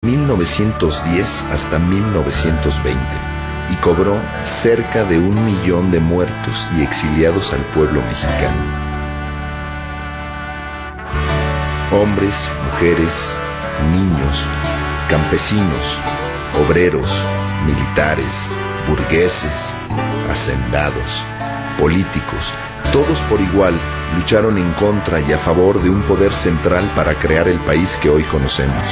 1910 hasta 1920 y cobró cerca de 1 millón de muertos y exiliados al pueblo mexicano. Hombres, mujeres, niños, campesinos, obreros, militares, burgueses, hacendados, políticos, todos por igual lucharon en contra y a favor de un poder central para crear el país que hoy conocemos.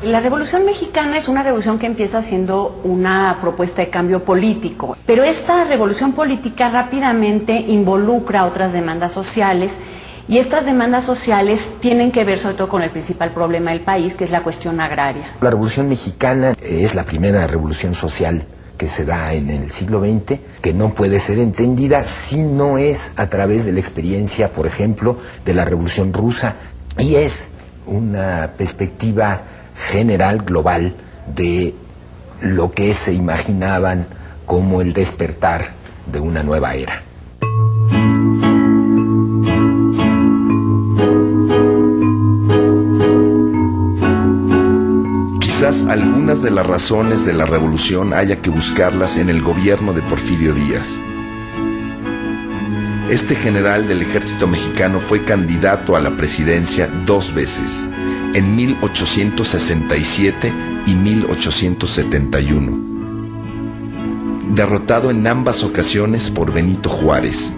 La Revolución Mexicana es una revolución que empieza siendo una propuesta de cambio político, pero esta revolución política rápidamente involucra otras demandas sociales y estas demandas sociales tienen que ver sobre todo con el principal problema del país, que es la cuestión agraria. La Revolución Mexicana es la primera revolución social que se da en el siglo XX, que no puede ser entendida si no es a través de la experiencia, por ejemplo, de la Revolución Rusa, y es una perspectiva general, global, de lo que se imaginaban como el despertar de una nueva era. Quizás algunas de las razones de la revolución haya que buscarlas en el gobierno de Porfirio Díaz. Este general del ejército mexicano fue candidato a la presidencia 2 veces, en 1867 y 1871. Derrotado en ambas ocasiones por Benito Juárez,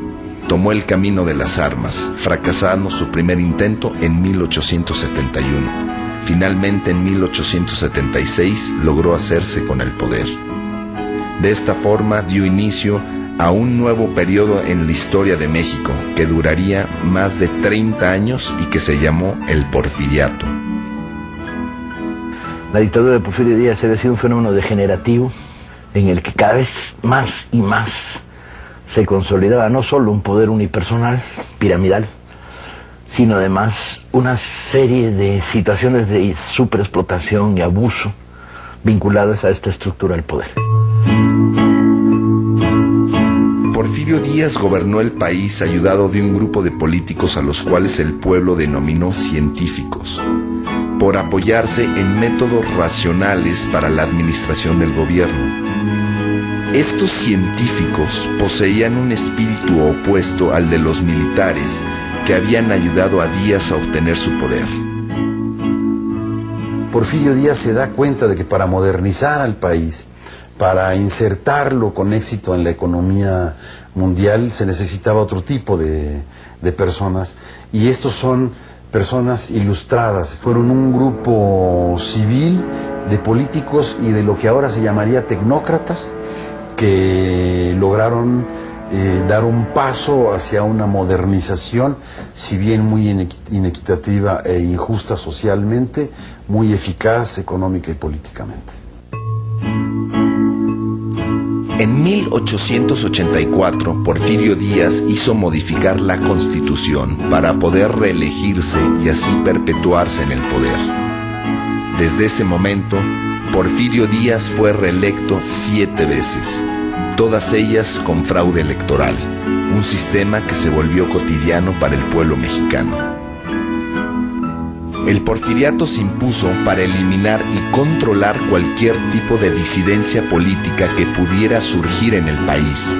tomó el camino de las armas, fracasando su primer intento en 1871. Finalmente, en 1876, logró hacerse con el poder. De esta forma, dio inicio a un nuevo periodo en la historia de México, que duraría más de 30 años y que se llamó el Porfiriato. La dictadura de Porfirio Díaz había sido un fenómeno degenerativo en el que cada vez más y más se consolidaba no solo un poder unipersonal, piramidal, sino además una serie de situaciones de superexplotación y abuso vinculadas a esta estructura del poder. Porfirio Díaz gobernó el país ayudado de un grupo de políticos a los cuales el pueblo denominó científicos, por apoyarse en métodos racionales para la administración del gobierno. Estos científicos poseían un espíritu opuesto al de los militares que habían ayudado a Díaz a obtener su poder. Porfirio Díaz se da cuenta de que para modernizar al país, para insertarlo con éxito en la economía mundial, se necesitaba otro tipo de personas, y estos son personas ilustradas. Fueron un grupo civil de políticos y de lo que ahora se llamaría tecnócratas, que lograron dar un paso hacia una modernización, si bien muy inequitativa e injusta socialmente, muy eficaz económica y políticamente. En 1884, Porfirio Díaz hizo modificar la Constitución para poder reelegirse y así perpetuarse en el poder. Desde ese momento, Porfirio Díaz fue reelecto 7 veces, todas ellas con fraude electoral, un sistema que se volvió cotidiano para el pueblo mexicano. El porfiriato se impuso para eliminar y controlar cualquier tipo de disidencia política que pudiera surgir en el país.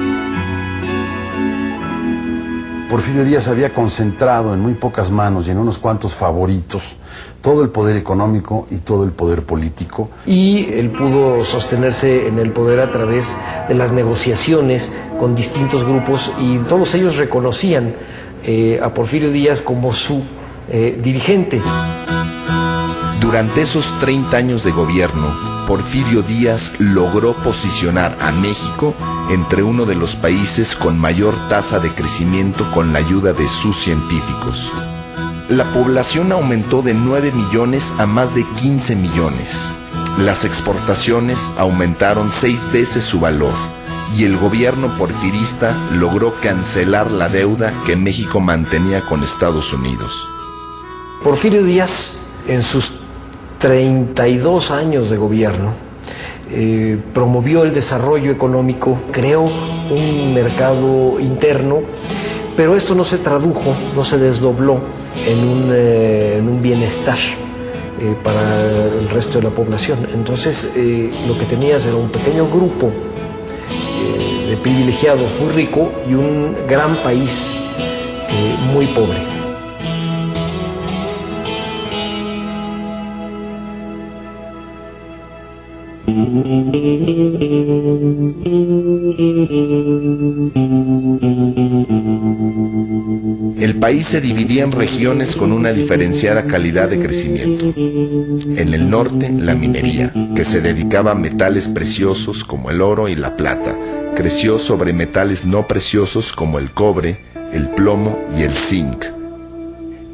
Porfirio Díaz había concentrado en muy pocas manos y en unos cuantos favoritos todo el poder económico y todo el poder político. Y él pudo sostenerse en el poder a través de las negociaciones con distintos grupos, y todos ellos reconocían a Porfirio Díaz como su dirigente. Durante esos 30 años de gobierno, Porfirio Díaz logró posicionar a México entre uno de los países con mayor tasa de crecimiento con la ayuda de sus científicos. La población aumentó de 9 millones a más de 15 millones. Las exportaciones aumentaron 6 veces su valor y el gobierno porfirista logró cancelar la deuda que México mantenía con Estados Unidos. Porfirio Díaz, en sus 32 años de gobierno, promovió el desarrollo económico, creó un mercado interno, pero esto no se tradujo, no se desdobló en un bienestar para el resto de la población. Entonces lo que tenías era un pequeño grupo de privilegiados muy rico y un gran país muy pobre. El país se dividía en regiones con una diferenciada calidad de crecimiento. En el norte, la minería, que se dedicaba a metales preciosos como el oro y la plata, creció sobre metales no preciosos como el cobre, el plomo y el zinc.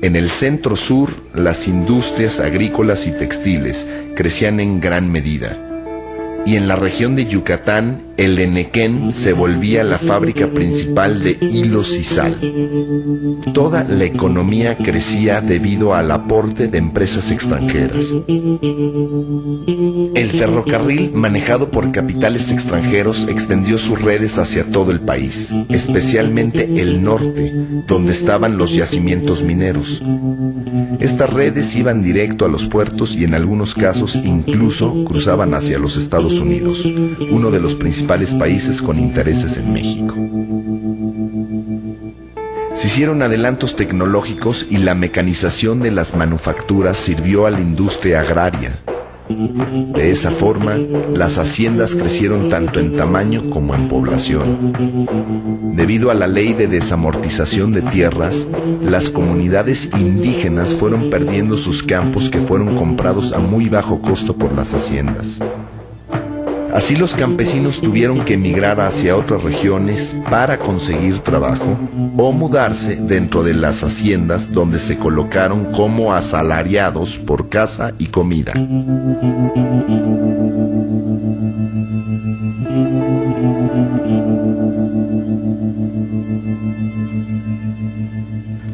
En el centro-sur, las industrias agrícolas y textiles crecían en gran medida. Y en la región de Yucatán, el Enequén se volvía la fábrica principal de hilos y sal. Toda la economía crecía debido al aporte de empresas extranjeras. El ferrocarril, manejado por capitales extranjeros, extendió sus redes hacia todo el país, especialmente el norte, donde estaban los yacimientos mineros. Estas redes iban directo a los puertos y en algunos casos incluso cruzaban hacia los Estados Unidos, uno de los principales países con intereses en México. Se hicieron adelantos tecnológicos y la mecanización de las manufacturas sirvió a la industria agraria. De esa forma, las haciendas crecieron tanto en tamaño como en población. Debido a la ley de desamortización de tierras, las comunidades indígenas fueron perdiendo sus campos que fueron comprados a muy bajo costo por las haciendas. Así los campesinos tuvieron que emigrar hacia otras regiones para conseguir trabajo o mudarse dentro de las haciendas donde se colocaron como asalariados por casa y comida.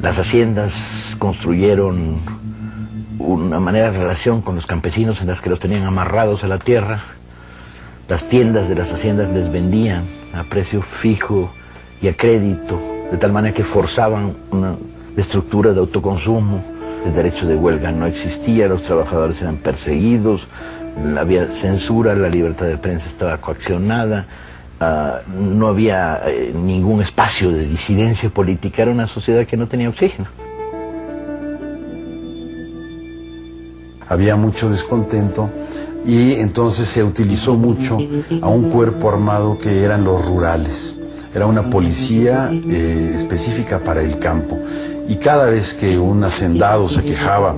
Las haciendas construyeron una manera de relación con los campesinos en las que los tenían amarrados a la tierra. Las tiendas de las haciendas les vendían a precio fijo y a crédito, de tal manera que forzaban una estructura de autoconsumo. El derecho de huelga no existía, los trabajadores eran perseguidos, había censura, la libertad de prensa estaba coaccionada, no había ningún espacio de disidencia política, era una sociedad que no tenía oxígeno. Había mucho descontento y entonces se utilizó mucho a un cuerpo armado que eran los rurales. Era una policía específica para el campo. Y cada vez que un hacendado se quejaba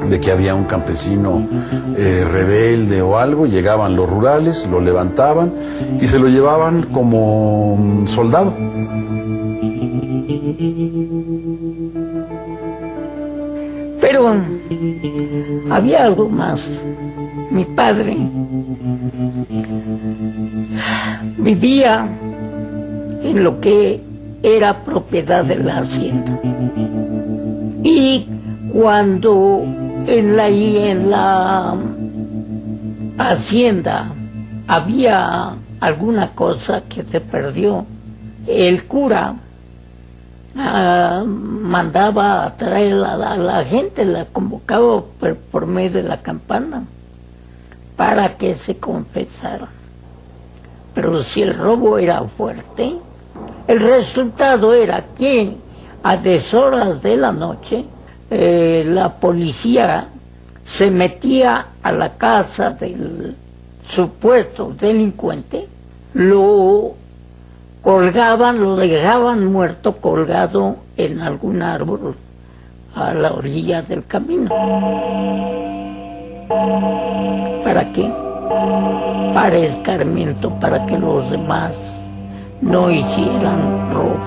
de que había un campesino rebelde o algo, llegaban los rurales, lo levantaban y se lo llevaban como soldado. Pero había algo más. Mi padre vivía en lo que era propiedad de la hacienda. Y cuando en la hacienda había alguna cosa que se perdió, el cura mandaba a traer a la gente, la convocaba por medio de la campana para que se confesara. Pero si el robo era fuerte, el resultado era que a deshoras de la noche la policía se metía a la casa del supuesto delincuente, lo colgaban, lo dejaban muerto colgado en algún árbol a la orilla del camino. ¿Para qué? Para escarmiento, para que los demás no hicieran robos.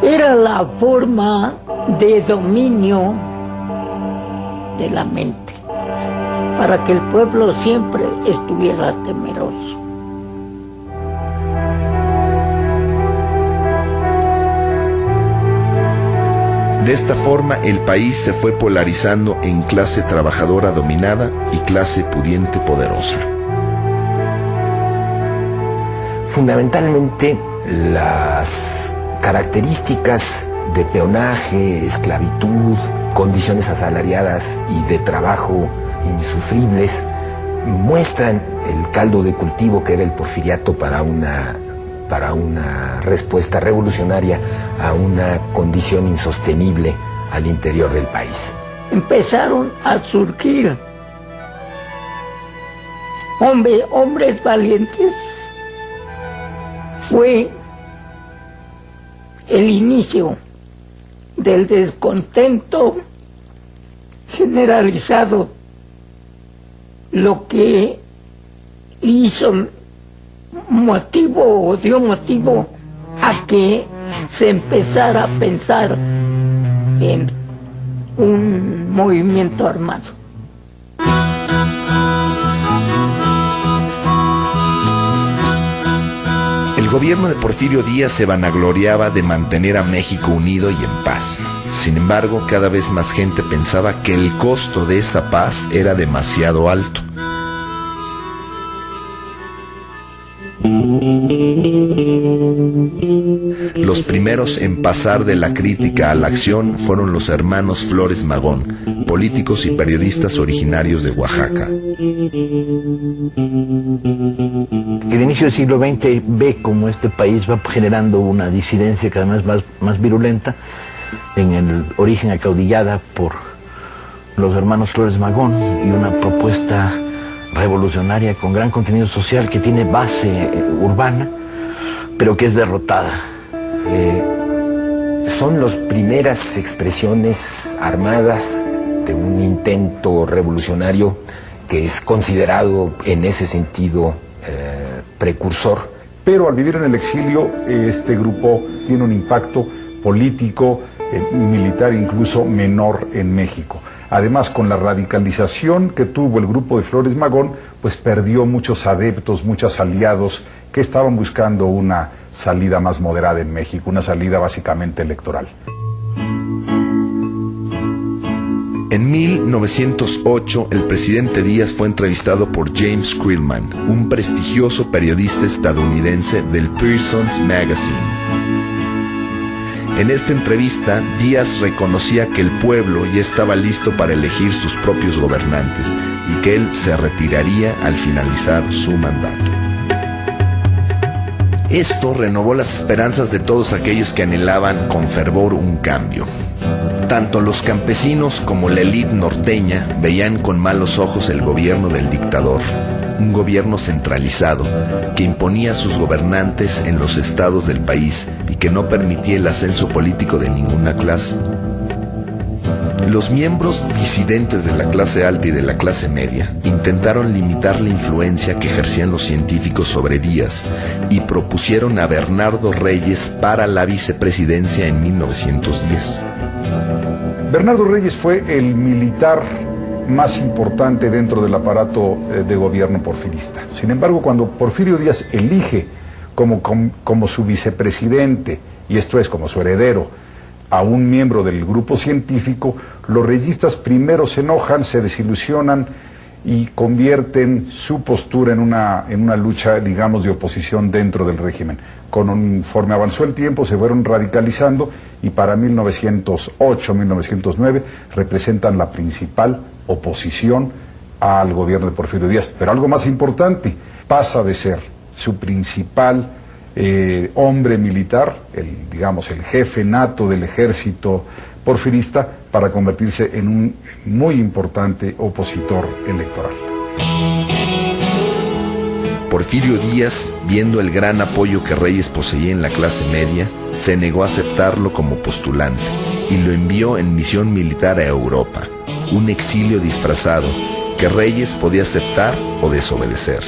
Era la forma de dominio de la mente, para que el pueblo siempre estuviera temeroso. De esta forma, el país se fue polarizando en clase trabajadora dominada y clase pudiente poderosa. Fundamentalmente las características de peonaje, esclavitud, condiciones asalariadas y de trabajo insufribles muestran el caldo de cultivo que era el porfiriato para una respuesta revolucionaria a una condición insostenible al interior del país. Empezaron a surgir hombres valientes. Fue el inicio del descontento generalizado, lo que dio motivo a que se empezara a pensar en un movimiento armado. El gobierno de Porfirio Díaz se vanagloriaba de mantener a México unido y en paz. Sin embargo, cada vez más gente pensaba que el costo de esa paz era demasiado alto. Los primeros en pasar de la crítica a la acción fueron los hermanos Flores Magón, políticos y periodistas originarios de Oaxaca. El inicio del siglo XX ve cómo este país va generando una disidencia cada vez más virulenta, en el origen acaudillada por los hermanos Flores Magón, y una propuesta revolucionaria con gran contenido social que tiene base urbana, pero que es derrotada. Son las primeras expresiones armadas de un intento revolucionario que es considerado en ese sentido precursor. Pero al vivir en el exilio, este grupo tiene un impacto político y militar incluso menor en México. Además, con la radicalización que tuvo el grupo de Flores Magón, pues perdió muchos adeptos, muchos aliados que estaban buscando una salida más moderada en México, una salida básicamente electoral. En 1908, el presidente Díaz fue entrevistado por James Creelman, un prestigioso periodista estadounidense del Pearson's Magazine. En esta entrevista, Díaz reconocía que el pueblo ya estaba listo para elegir sus propios gobernantes y que él se retiraría al finalizar su mandato. Esto renovó las esperanzas de todos aquellos que anhelaban con fervor un cambio. Tanto los campesinos como la élite norteña veían con malos ojos el gobierno del dictador, un gobierno centralizado que imponía a sus gobernantes en los estados del país y que no permitía el ascenso político de ninguna clase. Los miembros disidentes de la clase alta y de la clase media intentaron limitar la influencia que ejercían los científicos sobre Díaz y propusieron a Bernardo Reyes para la vicepresidencia en 1910. Bernardo Reyes fue el militar más importante dentro del aparato de gobierno porfirista. Sin embargo, cuando Porfirio Díaz elige como su vicepresidente, y esto es como su heredero, a un miembro del grupo científico, los reyistas primero se enojan, se desilusionan y convierten su postura en una lucha, digamos, de oposición dentro del régimen. Conforme avanzó el tiempo, se fueron radicalizando y para 1908, 1909 representan la principal oposición al gobierno de Porfirio Díaz. Pero algo más importante, pasa de ser su principal hombre militar, el jefe nato del ejército porfirista, para convertirse en un muy importante opositor electoral. Porfirio Díaz, viendo el gran apoyo que Reyes poseía en la clase media, se negó a aceptarlo como postulante y lo envió en misión militar a Europa, un exilio disfrazado que Reyes podía aceptar o desobedecer.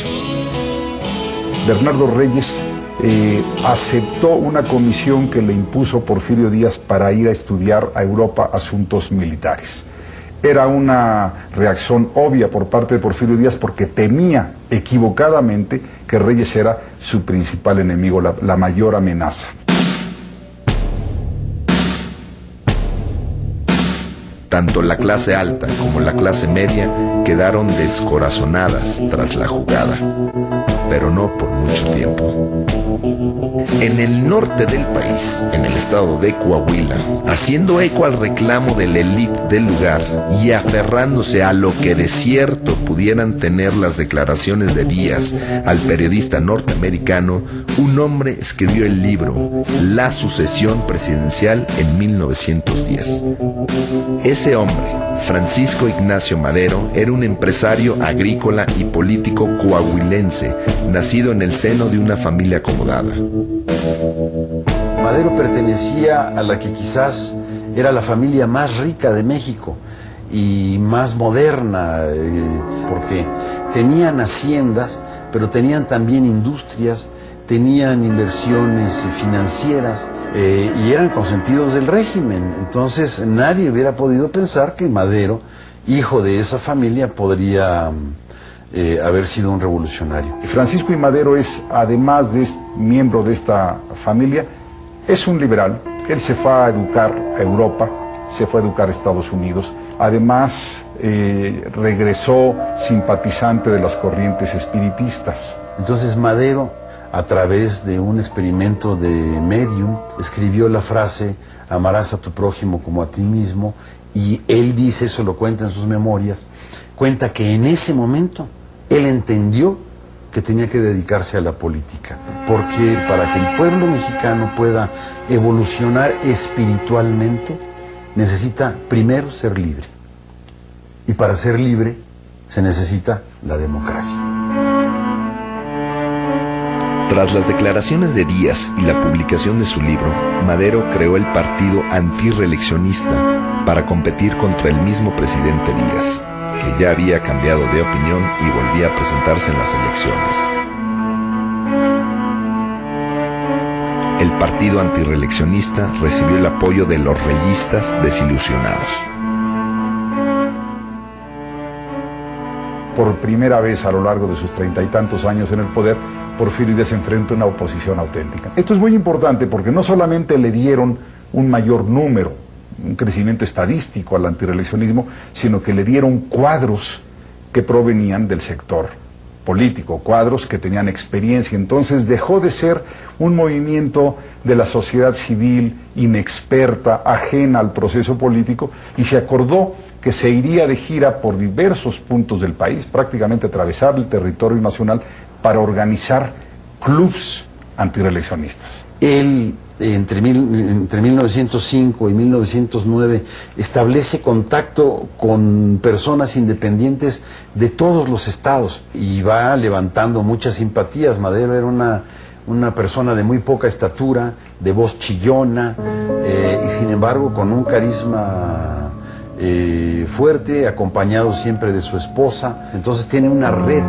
Bernardo Reyes aceptó una comisión que le impuso Porfirio Díaz para ir a estudiar a Europa asuntos militares. Era una reacción obvia por parte de Porfirio Díaz porque temía equivocadamente que Reyes era su principal enemigo, la mayor amenaza. Tanto la clase alta como la clase media quedaron descorazonadas tras la jugada. pero no por mucho tiempo. En el norte del país, en el estado de Coahuila, haciendo eco al reclamo de la élite del lugar y aferrándose a lo que de cierto pudieran tener las declaraciones de Díaz al periodista norteamericano, un hombre escribió el libro La sucesión presidencial en 1910. Ese hombre, Francisco Ignacio Madero, era un empresario agrícola y político coahuilense, nacido en el seno de una familia acomodada. Madero pertenecía a la que quizás era la familia más rica de México y más moderna, porque tenían haciendas, pero tenían también industrias, tenían inversiones financieras y eran consentidos del régimen. Entonces nadie hubiera podido pensar que Madero, hijo de esa familia, podría haber sido un revolucionario. Francisco I. Madero es, además de miembro de esta familia, es un liberal. Él se fue a educar a Europa, se fue a educar a Estados Unidos. Además, regresó simpatizante de las corrientes espiritistas. Entonces Madero, a través de un experimento de medium, escribió la frase amarás a tu prójimo como a ti mismo, y él dice, eso lo cuenta en sus memorias, cuenta que en ese momento él entendió que tenía que dedicarse a la política, porque para que el pueblo mexicano pueda evolucionar espiritualmente necesita primero ser libre, y para ser libre se necesita la democracia. Tras las declaraciones de Díaz y la publicación de su libro, Madero creó el partido antirreeleccionista para competir contra el mismo presidente Díaz, que ya había cambiado de opinión y volvía a presentarse en las elecciones. El partido antirreeleccionista recibió el apoyo de los reyistas desilusionados. Por primera vez a lo largo de sus 30 y tantos años en el poder, Porfirio Díaz enfrenta una oposición auténtica. Esto es muy importante porque no solamente le dieron un mayor número, un crecimiento estadístico al antirreeleccionismo, sino que le dieron cuadros que provenían del sector político, cuadros que tenían experiencia. Entonces dejó de ser un movimiento de la sociedad civil inexperta, ajena al proceso político, y se acordó que se iría de gira por diversos puntos del país, prácticamente atravesar el territorio nacional, para organizar clubs antirreeleccionistas. Él, entre 1905 y 1909, establece contacto con personas independientes de todos los estados y va levantando muchas simpatías. Madero era una persona de muy poca estatura, de voz chillona, y sin embargo con un carisma fuerte, acompañado siempre de su esposa. Entonces tiene una red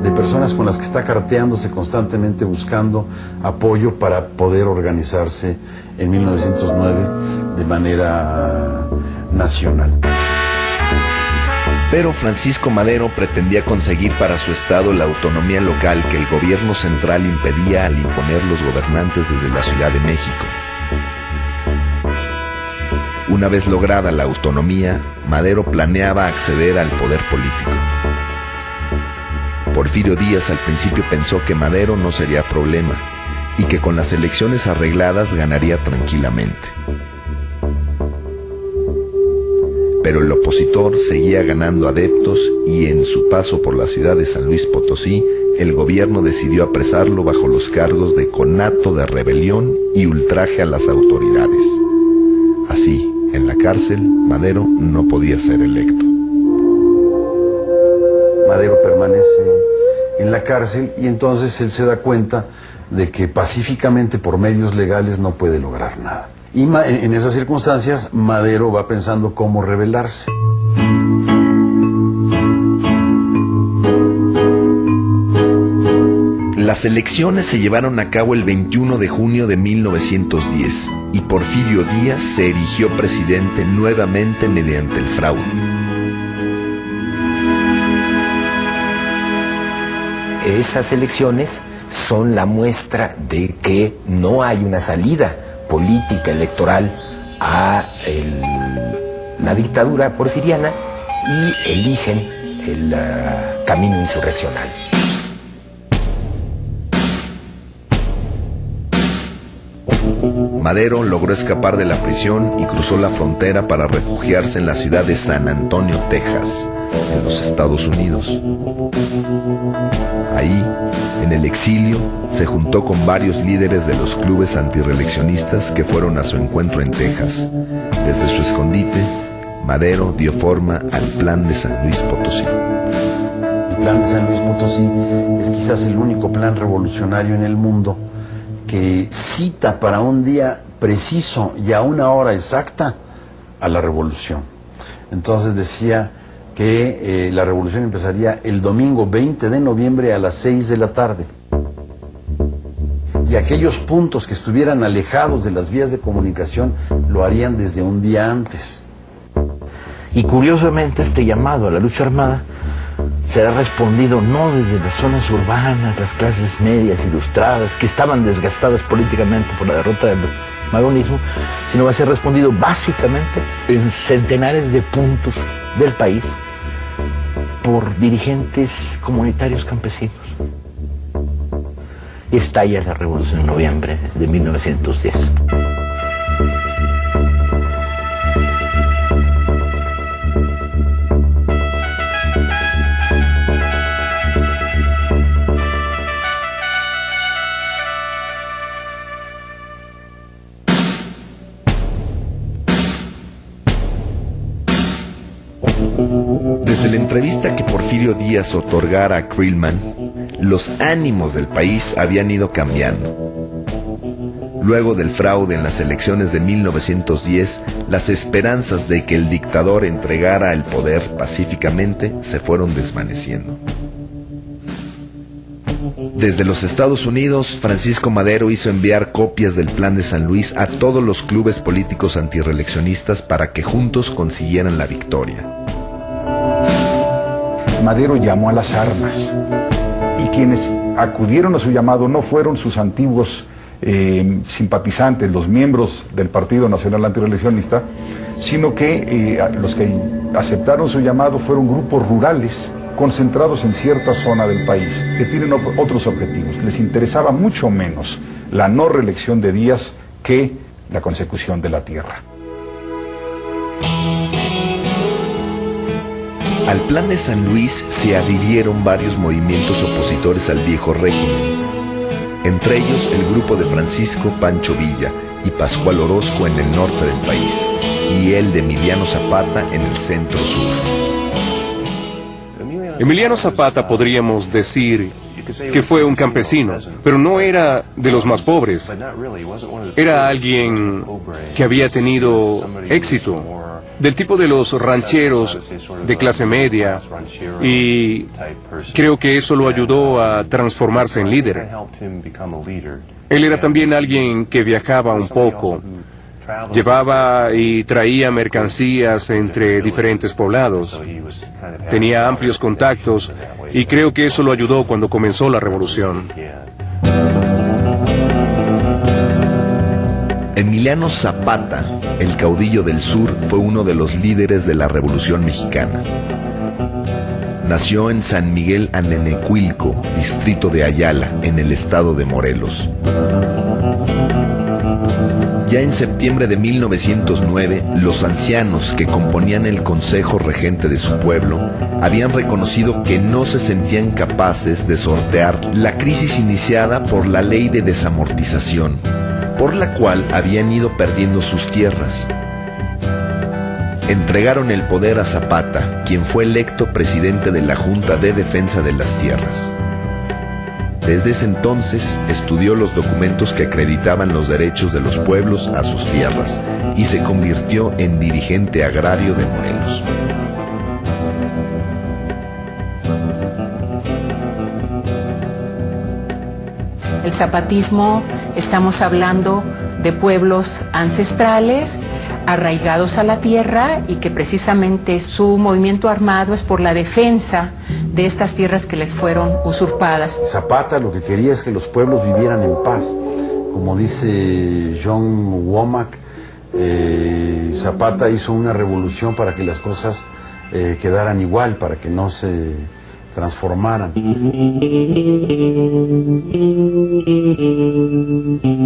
de personas con las que está carteándose constantemente, buscando apoyo para poder organizarse en 1909 de manera nacional. Pero Francisco Madero pretendía conseguir para su estado la autonomía local que el gobierno central impedía al imponer los gobernantes desde la Ciudad de México. Una vez lograda la autonomía, Madero planeaba acceder al poder político. Porfirio Díaz al principio pensó que Madero no sería problema y que con las elecciones arregladas ganaría tranquilamente. Pero el opositor seguía ganando adeptos y en su paso por la ciudad de San Luis Potosí, el gobierno decidió apresarlo bajo los cargos de conato de rebelión y ultraje a las autoridades. Así, en la cárcel, Madero no podía ser electo. Madero permanece en la cárcel y entonces él se da cuenta de que pacíficamente por medios legales no puede lograr nada. Y en esas circunstancias Madero va pensando cómo rebelarse. Las elecciones se llevaron a cabo el 21 de junio de 1910 y Porfirio Díaz se erigió presidente nuevamente mediante el fraude. Esas elecciones son la muestra de que no hay una salida política electoral a la dictadura porfiriana y eligen el camino insurreccional. Madero logró escapar de la prisión y cruzó la frontera para refugiarse en la ciudad de San Antonio, Texas, en los Estados Unidos. Ahí, en el exilio, se juntó con varios líderes de los clubes antirreeleccionistas que fueron a su encuentro en Texas. Desde su escondite, Madero dio forma al Plan de San Luis Potosí. El Plan de San Luis Potosí es quizás el único plan revolucionario en el mundo que cita para un día preciso y a una hora exacta a la revolución. Entonces decía que la revolución empezaría el domingo 20 de noviembre a las 6 de la tarde. Y aquellos puntos que estuvieran alejados de las vías de comunicación lo harían desde un día antes. Y curiosamente este llamado a la lucha armada será respondido no desde las zonas urbanas, las clases medias ilustradas, que estaban desgastadas políticamente por la derrota del maronismo, sino va a ser respondido básicamente en centenares de puntos del país por dirigentes comunitarios campesinos. Y estalla la revolución en noviembre de 1910. Desde la entrevista que Porfirio Díaz otorgara a Creelman, los ánimos del país habían ido cambiando. Luego del fraude en las elecciones de 1910, las esperanzas de que el dictador entregara el poder pacíficamente se fueron desvaneciendo. Desde los Estados Unidos, Francisco Madero hizo enviar copias del Plan de San Luis a todos los clubes políticos antirreeleccionistas para que juntos consiguieran la victoria. Madero llamó a las armas y quienes acudieron a su llamado no fueron sus antiguos simpatizantes, los miembros del Partido Nacional Antirreeleccionista, sino que los que aceptaron su llamado fueron grupos rurales concentrados en cierta zona del país que tienen otros objetivos. Les interesaba mucho menos la no reelección de Díaz que la consecución de la tierra. Al Plan de San Luis se adhirieron varios movimientos opositores al viejo régimen, entre ellos el grupo de Francisco Pancho Villa y Pascual Orozco en el norte del país, y el de Emiliano Zapata en el centro-sur. Emiliano Zapata podríamos decir que fue un campesino, pero no era de los más pobres. Era alguien que había tenido éxito, del tipo de los rancheros de clase media, y creo que eso lo ayudó a transformarse en líder. Él era también alguien que viajaba un poco, llevaba y traía mercancías entre diferentes poblados, tenía amplios contactos y creo que eso lo ayudó cuando comenzó la revolución. Emiliano Zapata, el caudillo del sur, fue uno de los líderes de la Revolución Mexicana. Nació en San Miguel Anenecuilco, distrito de Ayala, en el estado de Morelos. Ya en septiembre de 1909, los ancianos que componían el consejo regente de su pueblo habían reconocido que no se sentían capaces de sortear la crisis iniciada por la ley de desamortización, por la cual habían ido perdiendo sus tierras. Entregaron el poder a Zapata, quien fue electo presidente de la Junta de Defensa de las Tierras. Desde ese entonces estudió los documentos que acreditaban los derechos de los pueblos a sus tierras y se convirtió en dirigente agrario de Morelos. El zapatismo, estamos hablando de pueblos ancestrales, arraigados a la tierra, y que precisamente su movimiento armado es por la defensa de estas tierras que les fueron usurpadas. Zapata lo que quería es que los pueblos vivieran en paz. Como dice John Womack, Zapata hizo una revolución para que las cosas quedaran igual, para que no se transformaran.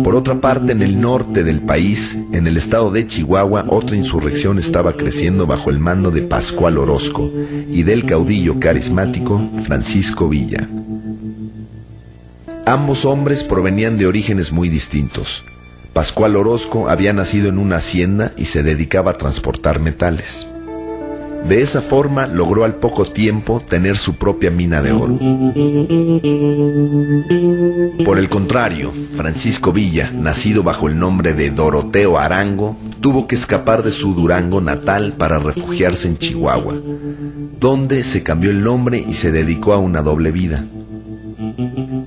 Por otra parte, en el norte del país, en el estado de Chihuahua, otra insurrección estaba creciendo bajo el mando de Pascual Orozco y del caudillo carismático Francisco Villa. Ambos hombres provenían de orígenes muy distintos. Pascual Orozco había nacido en una hacienda y se dedicaba a transportar metales. De esa forma logró al poco tiempo tener su propia mina de oro. Por el contrario, Francisco Villa, nacido bajo el nombre de Doroteo Arango, tuvo que escapar de su Durango natal para refugiarse en Chihuahua, donde se cambió el nombre y se dedicó a una doble vida.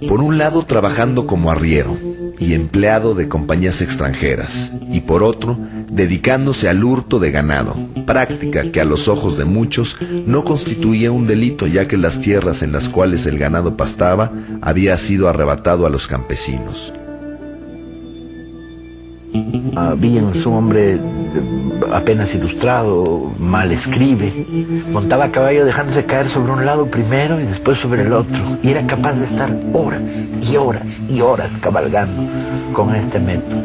Por un lado, trabajando como arriero y empleado de compañías extranjeras, y por otro, dedicándose al hurto de ganado, práctica que a los ojos de muchos no constituía un delito, ya que las tierras en las cuales el ganado pastaba había sido arrebatado a los campesinos. Villa es un hombre apenas ilustrado, mal escribe, montaba a caballo dejándose caer sobre un lado primero y después sobre el otro, y era capaz de estar horas y horas y horas cabalgando con este método.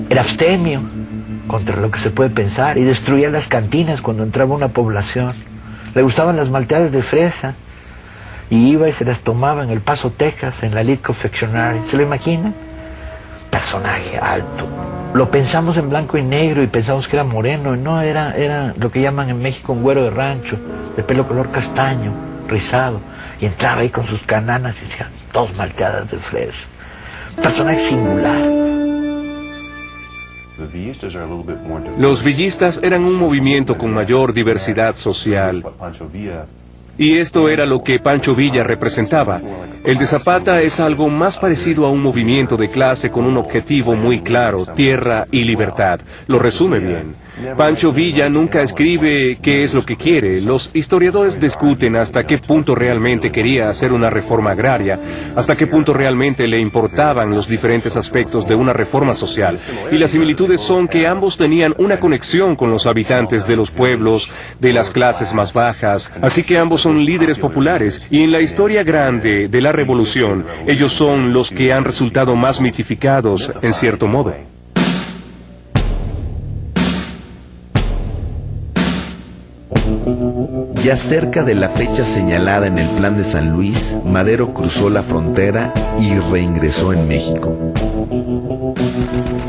Era abstemio contra lo que se puede pensar y destruía las cantinas cuando entraba una población. Le gustaban las malteadas de fresa y iba y se las tomaba en El Paso, Texas, en la Elite Confectionery. ¿Se lo imaginan? Personaje alto. Lo pensamos en blanco y negro y pensamos que era moreno, y no, era lo que llaman en México un güero de rancho, de pelo color castaño, rizado, y entraba ahí con sus cananas y decía, 2 malteadas de fresa. Personaje singular. Los villistas eran un movimiento con mayor diversidad social. Y esto era lo que Pancho Villa representaba. El de Zapata es algo más parecido a un movimiento de clase con un objetivo muy claro, tierra y libertad. Lo resume bien. Pancho Villa nunca escribe qué es lo que quiere. Los historiadores discuten hasta qué punto realmente quería hacer una reforma agraria, hasta qué punto realmente le importaban los diferentes aspectos de una reforma social. Y las similitudes son que ambos tenían una conexión con los habitantes de los pueblos, de las clases más bajas, así que ambos son líderes populares, y en la historia grande de la revolución, ellos son los que han resultado más mitificados, en cierto modo. Ya cerca de la fecha señalada en el Plan de San Luis, Madero cruzó la frontera y reingresó en México.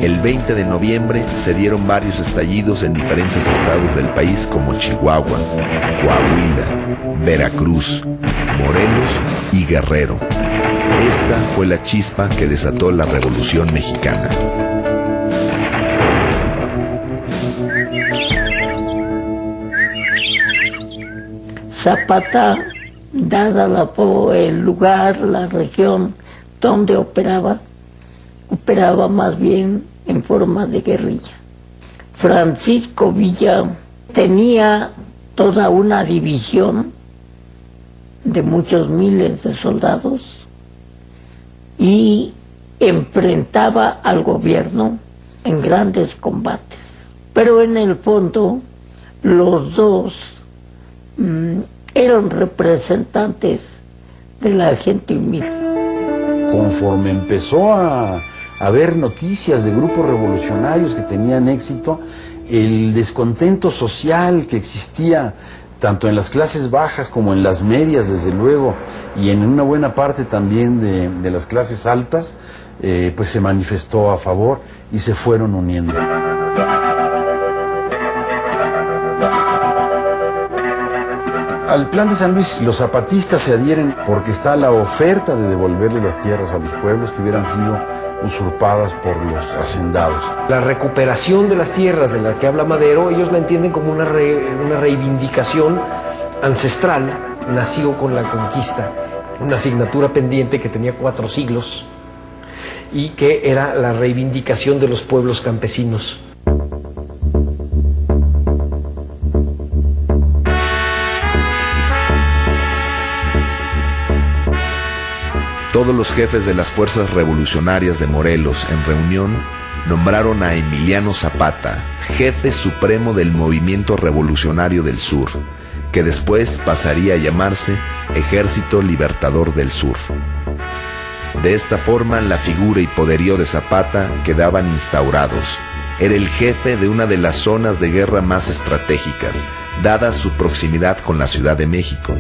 El 20 de noviembre se dieron varios estallidos en diferentes estados del país como Chihuahua, Coahuila, Veracruz, Morelos y Guerrero. Esta fue la chispa que desató la Revolución Mexicana. Zapata, dada el lugar, la región donde operaba más bien en forma de guerrilla. Francisco Villa tenía toda una división de muchos miles de soldados y enfrentaba al gobierno en grandes combates. Pero en el fondo, los dos eran representantes de la gente humilde. Conforme empezó a haber noticias de grupos revolucionarios que tenían éxito, el descontento social que existía tanto en las clases bajas como en las medias, desde luego, y en una buena parte también de las clases altas, pues se manifestó a favor y se fueron uniendo. Al Plan de San Luis los zapatistas se adhieren porque está la oferta de devolverle las tierras a los pueblos que hubieran sido usurpadas por los hacendados. La recuperación de las tierras de la que habla Madero, ellos la entienden como una reivindicación ancestral, nació con la conquista, una asignatura pendiente que tenía 4 siglos y que era la reivindicación de los pueblos campesinos. Todos los jefes de las fuerzas revolucionarias de Morelos, en reunión, nombraron a Emiliano Zapata, jefe supremo del Movimiento Revolucionario del Sur, que después pasaría a llamarse Ejército Libertador del Sur. De esta forma, la figura y poderío de Zapata quedaban instaurados. Era el jefe de una de las zonas de guerra más estratégicas, dada su proximidad con la Ciudad de México,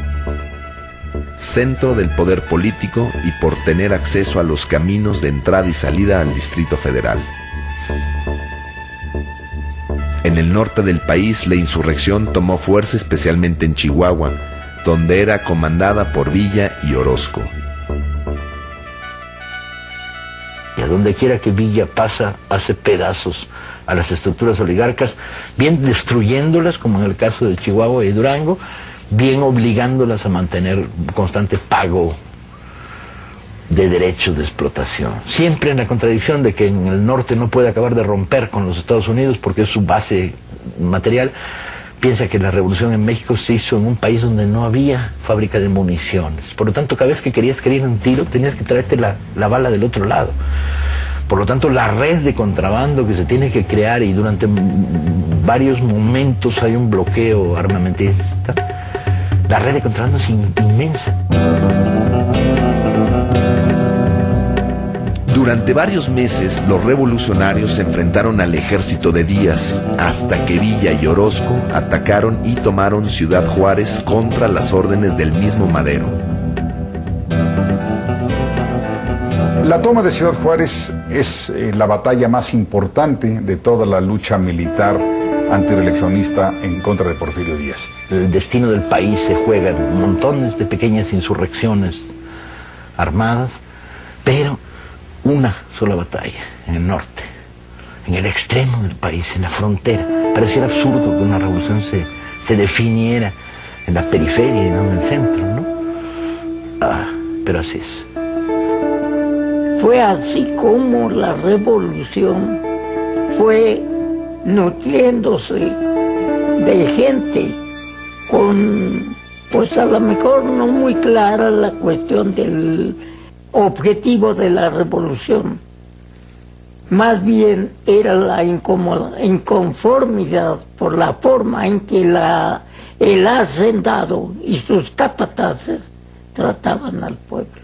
centro del poder político y por tener acceso a los caminos de entrada y salida al Distrito Federal. En el norte del país, la insurrección tomó fuerza especialmente en Chihuahua, donde era comandada por Villa y Orozco. Y a donde quiera que Villa pasa, hace pedazos a las estructuras oligarcas, bien destruyéndolas, como en el caso de Chihuahua y Durango, bien obligándolas a mantener constante pago de derechos de explotación. Siempre en la contradicción de que en el norte no puede acabar de romper con los Estados Unidos porque es su base material. Piensa que la revolución en México se hizo en un país donde no había fábrica de municiones. Por lo tanto, cada vez que querías ir un tiro, tenías que traerte la bala del otro lado. Por lo tanto, la red de contrabando que se tiene que crear, y durante varios momentos hay un bloqueo armamentista, la red de contrabando es inmensa. Durante varios meses, los revolucionarios se enfrentaron al ejército de Díaz, hasta que Villa y Orozco atacaron y tomaron Ciudad Juárez contra las órdenes del mismo Madero. La toma de Ciudad Juárez es la batalla más importante de toda la lucha militar antireeleccionista en contra de Porfirio Díaz. El destino del país se juega en montones de pequeñas insurrecciones armadas, pero una sola batalla en el norte, en el extremo del país, en la frontera. Pareciera absurdo que una revolución se definiera en la periferia y no en el centro, ¿no? Pero así es. Fue así como la revolución fue nutriéndose de gente con, pues a lo mejor no muy clara la cuestión del objetivo de la revolución. Más bien era la inconformidad por la forma en que el hacendado y sus capataces trataban al pueblo.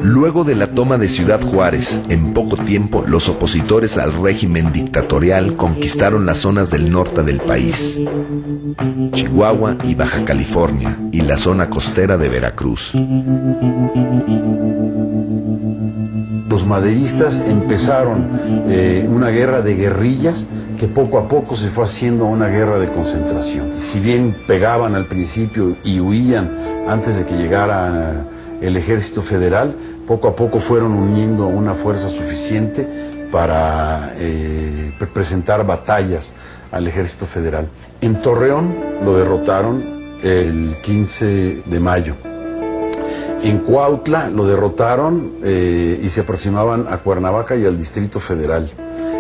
Luego de la toma de Ciudad Juárez, en poco tiempo, los opositores al régimen dictatorial conquistaron las zonas del norte del país, Chihuahua y Baja California, y la zona costera de Veracruz. Los maderistas empezaron una guerra de guerrillas que poco a poco se fue haciendo una guerra de concentración. Si bien pegaban al principio y huían antes de que llegara el ejército federal, poco a poco fueron uniendo una fuerza suficiente para presentar batallas al ejército federal. En Torreón lo derrotaron el 15 de mayo. En Cuautla lo derrotaron y se aproximaban a Cuernavaca y al Distrito Federal.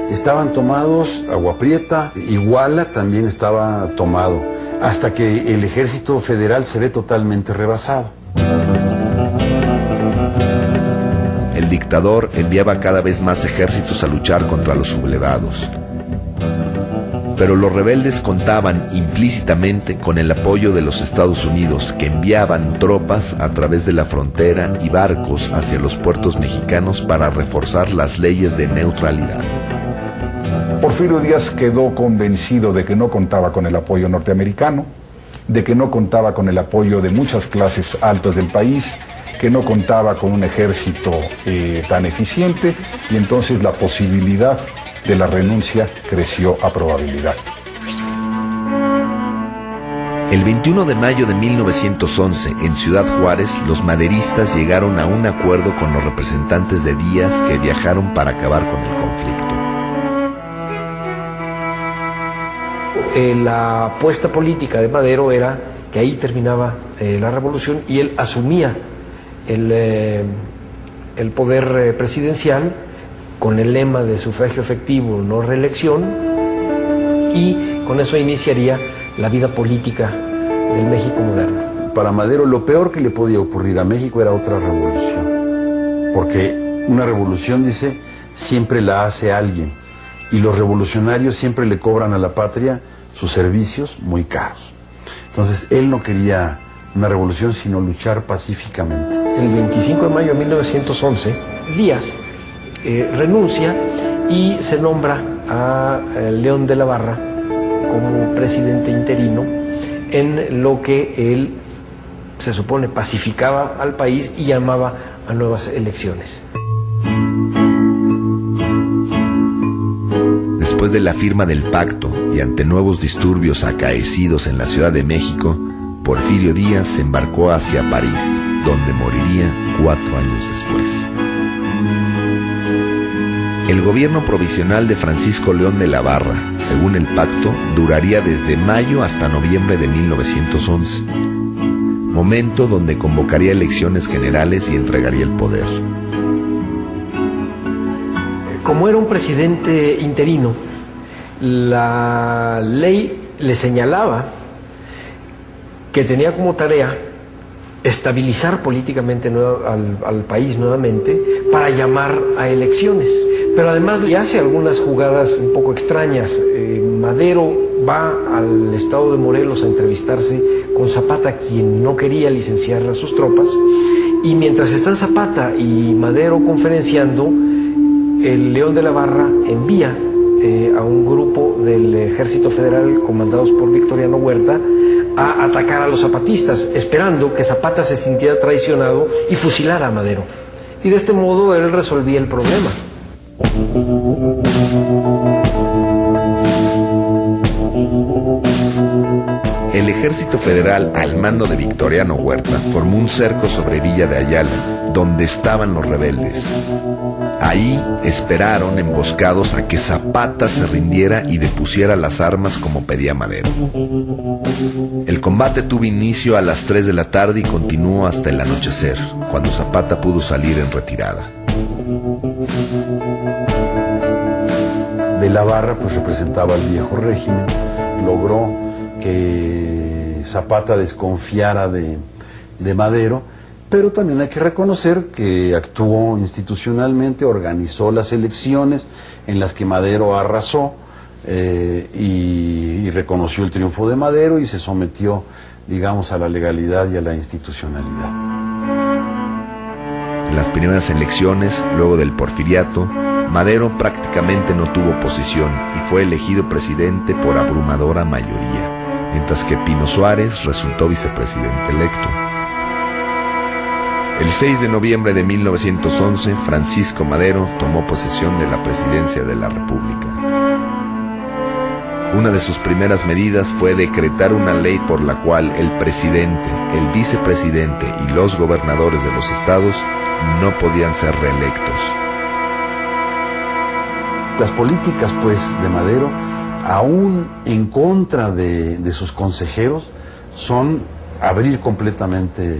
Estaban tomados Agua Prieta, Iguala también estaba tomado, hasta que el ejército federal se ve totalmente rebasado. El dictador enviaba cada vez más ejércitos a luchar contra los sublevados. Pero los rebeldes contaban implícitamente con el apoyo de los Estados Unidos, que enviaban tropas a través de la frontera y barcos hacia los puertos mexicanos para reforzar las leyes de neutralidad. Porfirio Díaz quedó convencido de que no contaba con el apoyo norteamericano, de que no contaba con el apoyo de muchas clases altas del país, que no contaba con un ejército tan eficiente, y entonces la posibilidad de la renuncia creció a probabilidad. El 21 de mayo de 1911, en Ciudad Juárez, los maderistas llegaron a un acuerdo con los representantes de Díaz, que viajaron para acabar con el conflicto. La apuesta política de Madero era que ahí terminaba la revolución y él asumía el poder presidencial con el lema de sufragio efectivo, no reelección, y con eso iniciaría la vida política del México moderno. Para Madero lo peor que le podía ocurrir a México era otra revolución, porque una revolución, dice, siempre la hace alguien, y los revolucionarios siempre le cobran a la patria sus servicios muy caros. Entonces él no quería una revolución sino luchar pacíficamente. El 25 de mayo de 1911, Díaz renuncia y se nombra a León de la Barra como presidente interino, en lo que él se supone pacificaba al país y llamaba a nuevas elecciones. Después de la firma del pacto y ante nuevos disturbios acaecidos en la Ciudad de México, Porfirio Díaz se embarcó hacia París, donde moriría 4 años después. El gobierno provisional de Francisco León de la Barra, según el pacto, duraría desde mayo hasta noviembre de 1911, momento donde convocaría elecciones generales y entregaría el poder. Como era un presidente interino, la ley le señalaba que tenía como tarea estabilizar políticamente al país nuevamente para llamar a elecciones. Pero además le hace algunas jugadas un poco extrañas. Madero va al estado de Morelos a entrevistarse con Zapata, quien no quería licenciar a sus tropas, y mientras están Zapata y Madero conferenciando, el León de la Barra envía a un grupo del Ejército Federal comandados por Victoriano Huerta a atacar a los zapatistas, esperando que Zapata se sintiera traicionado y fusilara a Madero. Y de este modo él resolvía el problema. El Ejército Federal, al mando de Victoriano Huerta, formó un cerco sobre Villa de Ayala, donde estaban los rebeldes. Ahí esperaron emboscados a que Zapata se rindiera y depusiera las armas como pedía Madero. El combate tuvo inicio a las 3 de la tarde y continuó hasta el anochecer, cuando Zapata pudo salir en retirada. De la Barra pues representaba al viejo régimen, logró que Zapata desconfiara de Madero, pero también hay que reconocer que actuó institucionalmente, organizó las elecciones en las que Madero arrasó y reconoció el triunfo de Madero y se sometió, digamos, a la legalidad y a la institucionalidad. En las primeras elecciones, luego del porfiriato, Madero prácticamente no tuvo oposición y fue elegido presidente por abrumadora mayoría, mientras que Pino Suárez resultó vicepresidente electo. El 6 de noviembre de 1911, Francisco Madero tomó posesión de la presidencia de la República. Una de sus primeras medidas fue decretar una ley por la cual el presidente, el vicepresidente y los gobernadores de los estados no podían ser reelectos. Las políticas, pues, de Madero, aún en contra de sus consejeros, son abrirse completamente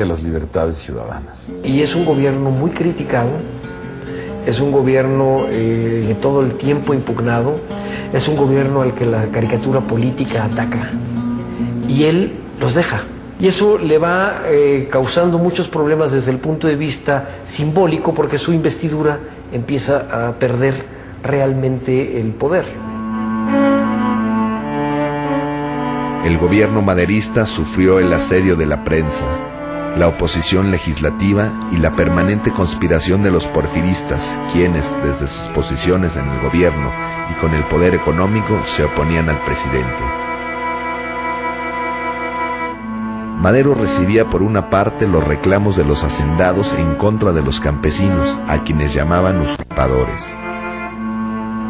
a las libertades ciudadanas. Y es un gobierno muy criticado, es un gobierno que todo el tiempo impugnado, es un gobierno al que la caricatura política ataca, y él los deja. Y eso le va causando muchos problemas desde el punto de vista simbólico, porque su investidura empieza a perder realmente el poder. El gobierno maderista sufrió el asedio de la prensa, la oposición legislativa y la permanente conspiración de los porfiristas, quienes, desde sus posiciones en el gobierno y con el poder económico, se oponían al presidente. Madero recibía por una parte los reclamos de los hacendados en contra de los campesinos, a quienes llamaban usurpadores.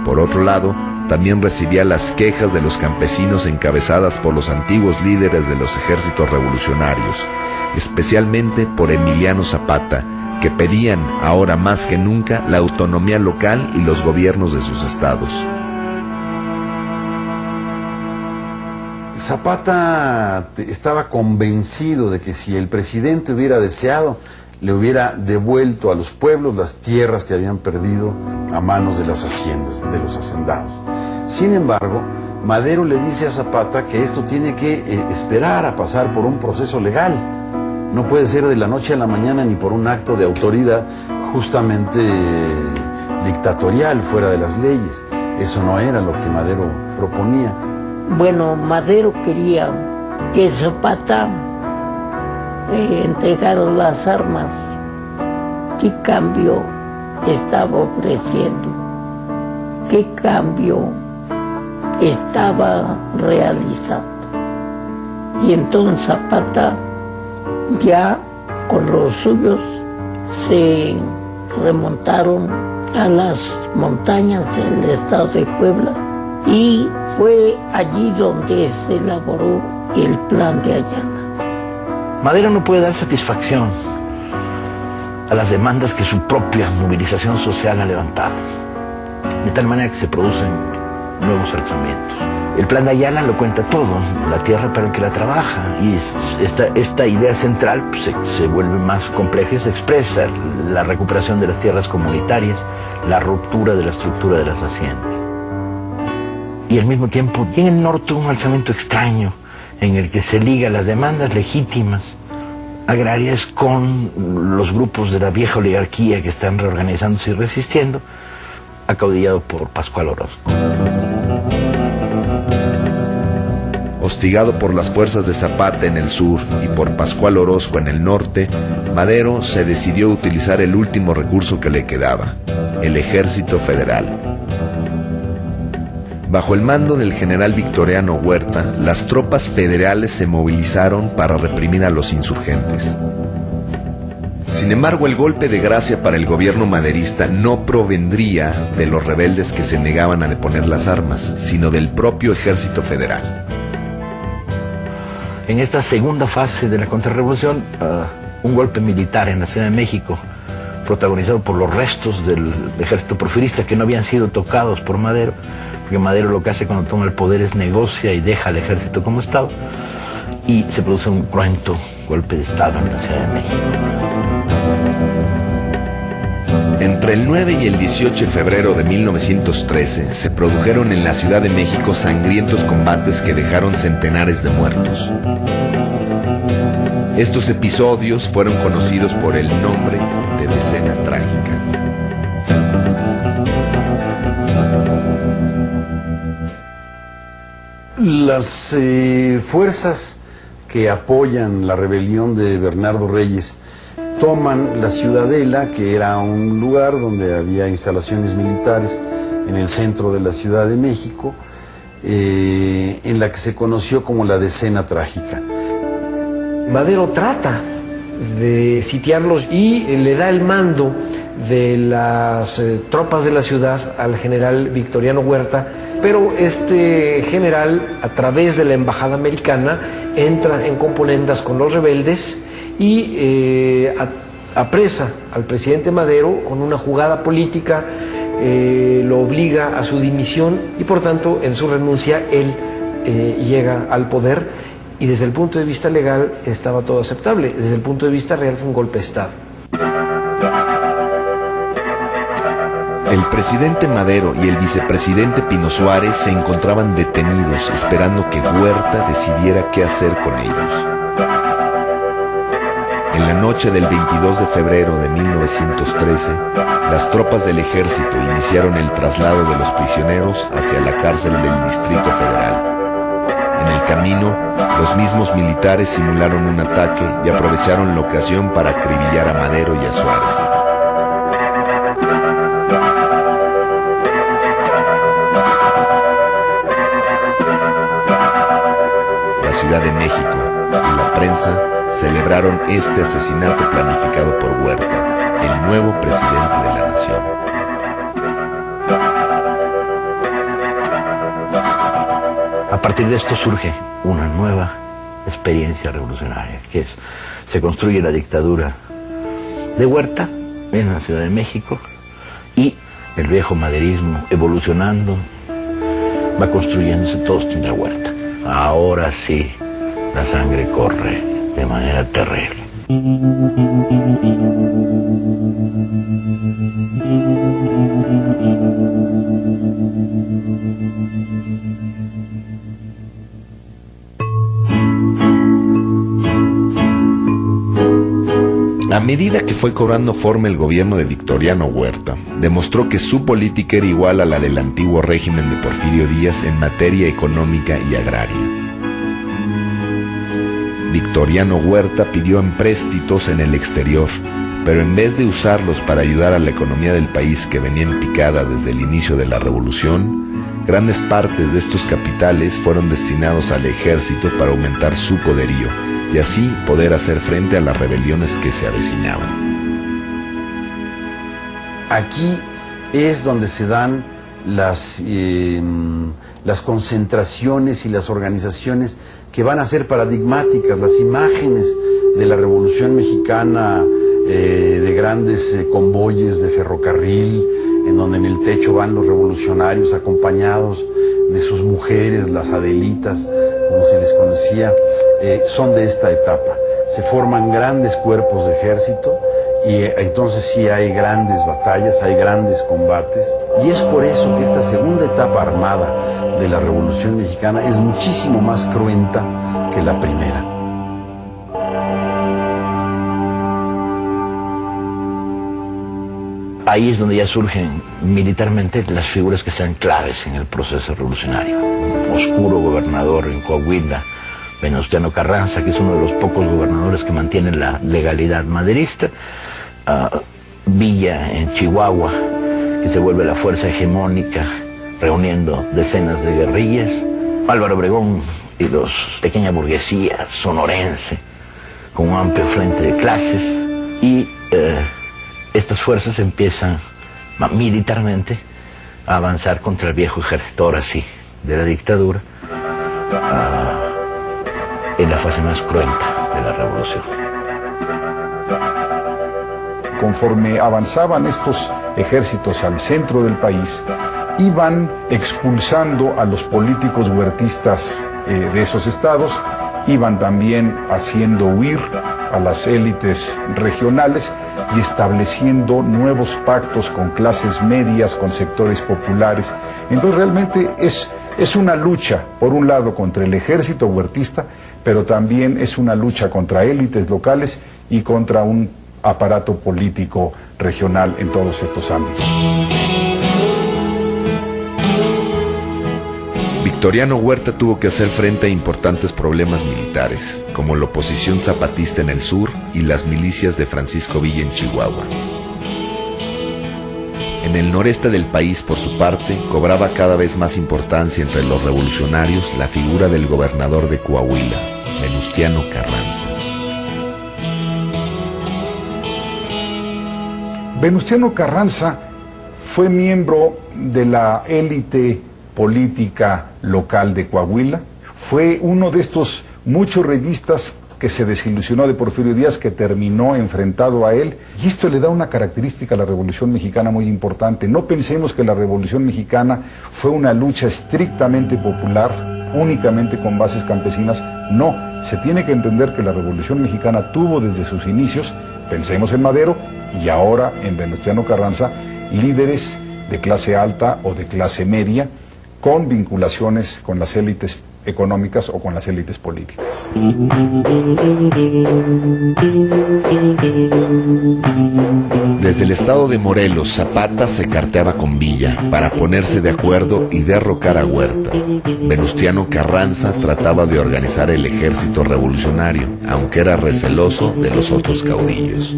Por otro lado, también recibía las quejas de los campesinos encabezadas por los antiguos líderes de los ejércitos revolucionarios, especialmente por Emiliano Zapata, que pedían, ahora más que nunca, la autonomía local y los gobiernos de sus estados. Zapata estaba convencido de que si el presidente hubiera deseado, le hubiera devuelto a los pueblos las tierras que habían perdido a manos de las haciendas, de los hacendados. Sin embargo, Madero le dice a Zapata que esto tiene que esperar a pasar por un proceso legal. No puede ser de la noche a la mañana ni por un acto de autoridad justamente dictatorial, fuera de las leyes. Eso no era lo que Madero proponía. Bueno, Madero quería que Zapata entregara las armas. ¿Qué cambio estaba ofreciendo? ¿Qué cambio estaba realizando? Y entonces Zapata, ya con los suyos, se remontaron a las montañas del estado de Puebla y fue allí donde se elaboró el plan de Ayala. Madero no puede dar satisfacción a las demandas que su propia movilización social ha levantado, de tal manera que se producen nuevos alzamientos. El plan de Ayala lo cuenta todo, la tierra para el que la trabaja, y esta idea central pues, se vuelve más compleja y se expresa la recuperación de las tierras comunitarias, la ruptura de la estructura de las haciendas. Y al mismo tiempo, en el norte un alzamiento extraño en el que se liga las demandas legítimas agrarias con los grupos de la vieja oligarquía que están reorganizándose y resistiendo, acaudillado por Pascual Orozco. Hostigado por las fuerzas de Zapata en el sur y por Pascual Orozco en el norte, Madero se decidió a utilizar el último recurso que le quedaba, el Ejército Federal. Bajo el mando del general Victoriano Huerta, las tropas federales se movilizaron para reprimir a los insurgentes. Sin embargo, el golpe de gracia para el gobierno maderista no provendría de los rebeldes que se negaban a deponer las armas, sino del propio Ejército Federal. En esta segunda fase de la contrarrevolución, un golpe militar en la Ciudad de México, protagonizado por los restos del ejército porfirista que no habían sido tocados por Madero, porque Madero lo que hace cuando toma el poder es negocia y deja al ejército como Estado, y se produce un cruento golpe de Estado en la Ciudad de México. Entre el 9 y el 18 de febrero de 1913 se produjeron en la Ciudad de México sangrientos combates que dejaron centenares de muertos. Estos episodios fueron conocidos por el nombre de Decena Trágica. Las fuerzas que apoyan la rebelión de Bernardo Reyes toman la Ciudadela, que era un lugar donde había instalaciones militares en el centro de la Ciudad de México, en la que se conoció como la Decena Trágica. Madero trata de sitiarlos y le da el mando de las tropas de la ciudad al general Victoriano Huerta, pero este general, a través de la embajada americana, entra en componendas con los rebeldes y apresa al presidente Madero con una jugada política, lo obliga a su dimisión y por tanto en su renuncia él llega al poder, y desde el punto de vista legal estaba todo aceptable, desde el punto de vista real fue un golpe de Estado. El presidente Madero y el vicepresidente Pino Suárez se encontraban detenidos esperando que Huerta decidiera qué hacer con ellos. En la noche del 22 de febrero de 1913, las tropas del ejército iniciaron el traslado de los prisioneros hacia la cárcel del Distrito Federal. En el camino, los mismos militares simularon un ataque y aprovecharon la ocasión para acribillar a Madero y a Suárez. La Ciudad de México y la prensa celebraron este asesinato planificado por Huerta, el nuevo presidente de la nación. A partir de esto surge una nueva experiencia revolucionaria, que es, se construye la dictadura de Huerta en la Ciudad de México y el viejo maderismo evolucionando va construyéndose, todos tendrá Huerta. Ahora sí, la sangre corre de manera terrible. A medida que fue cobrando forma el gobierno de Victoriano Huerta, demostró que su política era igual a la del antiguo régimen de Porfirio Díaz en materia económica y agraria. Victoriano Huerta pidió empréstitos en el exterior, pero en vez de usarlos para ayudar a la economía del país que venía en picada desde el inicio de la revolución, grandes partes de estos capitales fueron destinados al ejército para aumentar su poderío y así poder hacer frente a las rebeliones que se avecinaban. Aquí es donde se dan las concentraciones y las organizaciones que van a ser paradigmáticas, las imágenes de la Revolución Mexicana, de grandes convoyes de ferrocarril, en donde en el techo van los revolucionarios acompañados de sus mujeres, las Adelitas, como se les conocía, son de esta etapa. Se forman grandes cuerpos de ejército y entonces sí hay grandes batallas, hay grandes combates, y es por eso que esta segunda etapa armada de la Revolución Mexicana es muchísimo más cruenta que la primera. Ahí es donde ya surgen militarmente las figuras que sean claves en el proceso revolucionario. Un oscuro gobernador en Coahuila, Venustiano Carranza, que es uno de los pocos gobernadores que mantienen la legalidad maderista. Villa en Chihuahua, que se vuelve la fuerza hegemónica, reuniendo decenas de guerrillas. Álvaro Obregón y los pequeña burguesía sonorense, con un amplio frente de clases. Y estas fuerzas empiezan militarmente a avanzar contra el viejo ejército, ahora sí, de la dictadura, en la fase más cruenta de la revolución. Conforme avanzaban estos ejércitos al centro del país, iban expulsando a los políticos huertistas de esos estados, iban también haciendo huir a las élites regionales y estableciendo nuevos pactos con clases medias, con sectores populares. Entonces realmente es una lucha, por un lado, contra el ejército huertista, pero también es una lucha contra élites locales y contra un aparato político regional en todos estos ámbitos. Victoriano Huerta tuvo que hacer frente a importantes problemas militares, como la oposición zapatista en el sur y las milicias de Francisco Villa en Chihuahua. En el noreste del país, por su parte, cobraba cada vez más importancia entre los revolucionarios la figura del gobernador de Coahuila, Venustiano Carranza. Venustiano Carranza fue miembro de la élite política local de Coahuila, fue uno de estos muchos reyistas que se desilusionó de Porfirio Díaz, que terminó enfrentado a él, y esto le da una característica a la Revolución Mexicana muy importante. No pensemos que la Revolución Mexicana fue una lucha estrictamente popular, únicamente con bases campesinas. No, se tiene que entender que la Revolución Mexicana tuvo desde sus inicios, pensemos en Madero y ahora en Venustiano Carranza, líderes de clase alta o de clase media, con vinculaciones con las élites económicas o con las élites políticas. Desde el estado de Morelos, Zapata se carteaba con Villa para ponerse de acuerdo y derrocar a Huerta. Venustiano Carranza trataba de organizar el ejército revolucionario, aunque era receloso de los otros caudillos.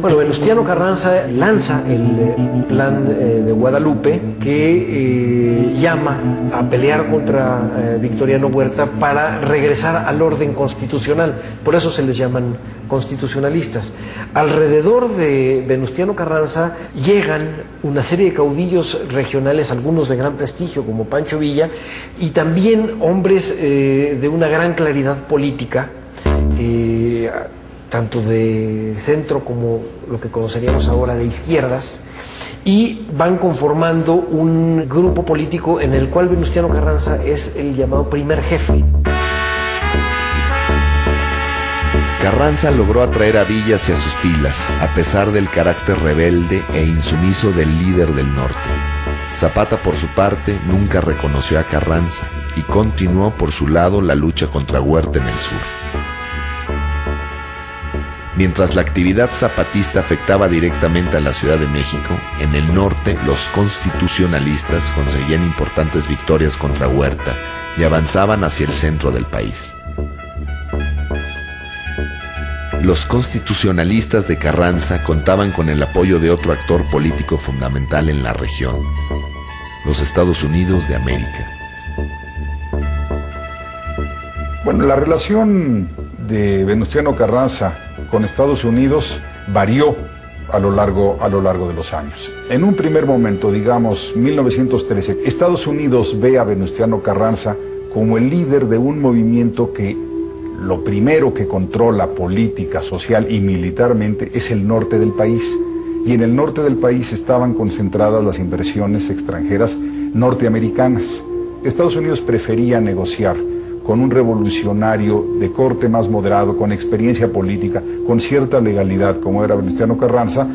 Bueno, Venustiano Carranza lanza el plan de Guadalupe, que llama a pelear contra Victoriano Huerta para regresar al orden constitucional. Por eso se les llaman constitucionalistas. Alrededor de Venustiano Carranza llegan una serie de caudillos regionales, algunos de gran prestigio como Pancho Villa, y también hombres de una gran claridad política, tanto de centro como lo que conoceríamos ahora de izquierdas, y van conformando un grupo político en el cual Venustiano Carranza es el llamado primer jefe. Carranza logró atraer a Villa hacia sus filas, a pesar del carácter rebelde e insumiso del líder del norte. Zapata, por su parte, nunca reconoció a Carranza y continuó por su lado la lucha contra Huerta en el sur. Mientras la actividad zapatista afectaba directamente a la Ciudad de México, en el norte los constitucionalistas conseguían importantes victorias contra Huerta y avanzaban hacia el centro del país. Los constitucionalistas de Carranza contaban con el apoyo de otro actor político fundamental en la región, los Estados Unidos de América. Bueno, la relación de Venustiano Carranza con Estados Unidos varió a lo largo de los años. En un primer momento, digamos 1913, Estados Unidos ve a Venustiano Carranza como el líder de un movimiento que lo primero que controla política, social y militarmente es el norte del país. Y en el norte del país estaban concentradas las inversiones extranjeras norteamericanas. Estados Unidos prefería negociar con un revolucionario de corte más moderado, con experiencia política, con cierta legalidad, como era Venustiano Carranza,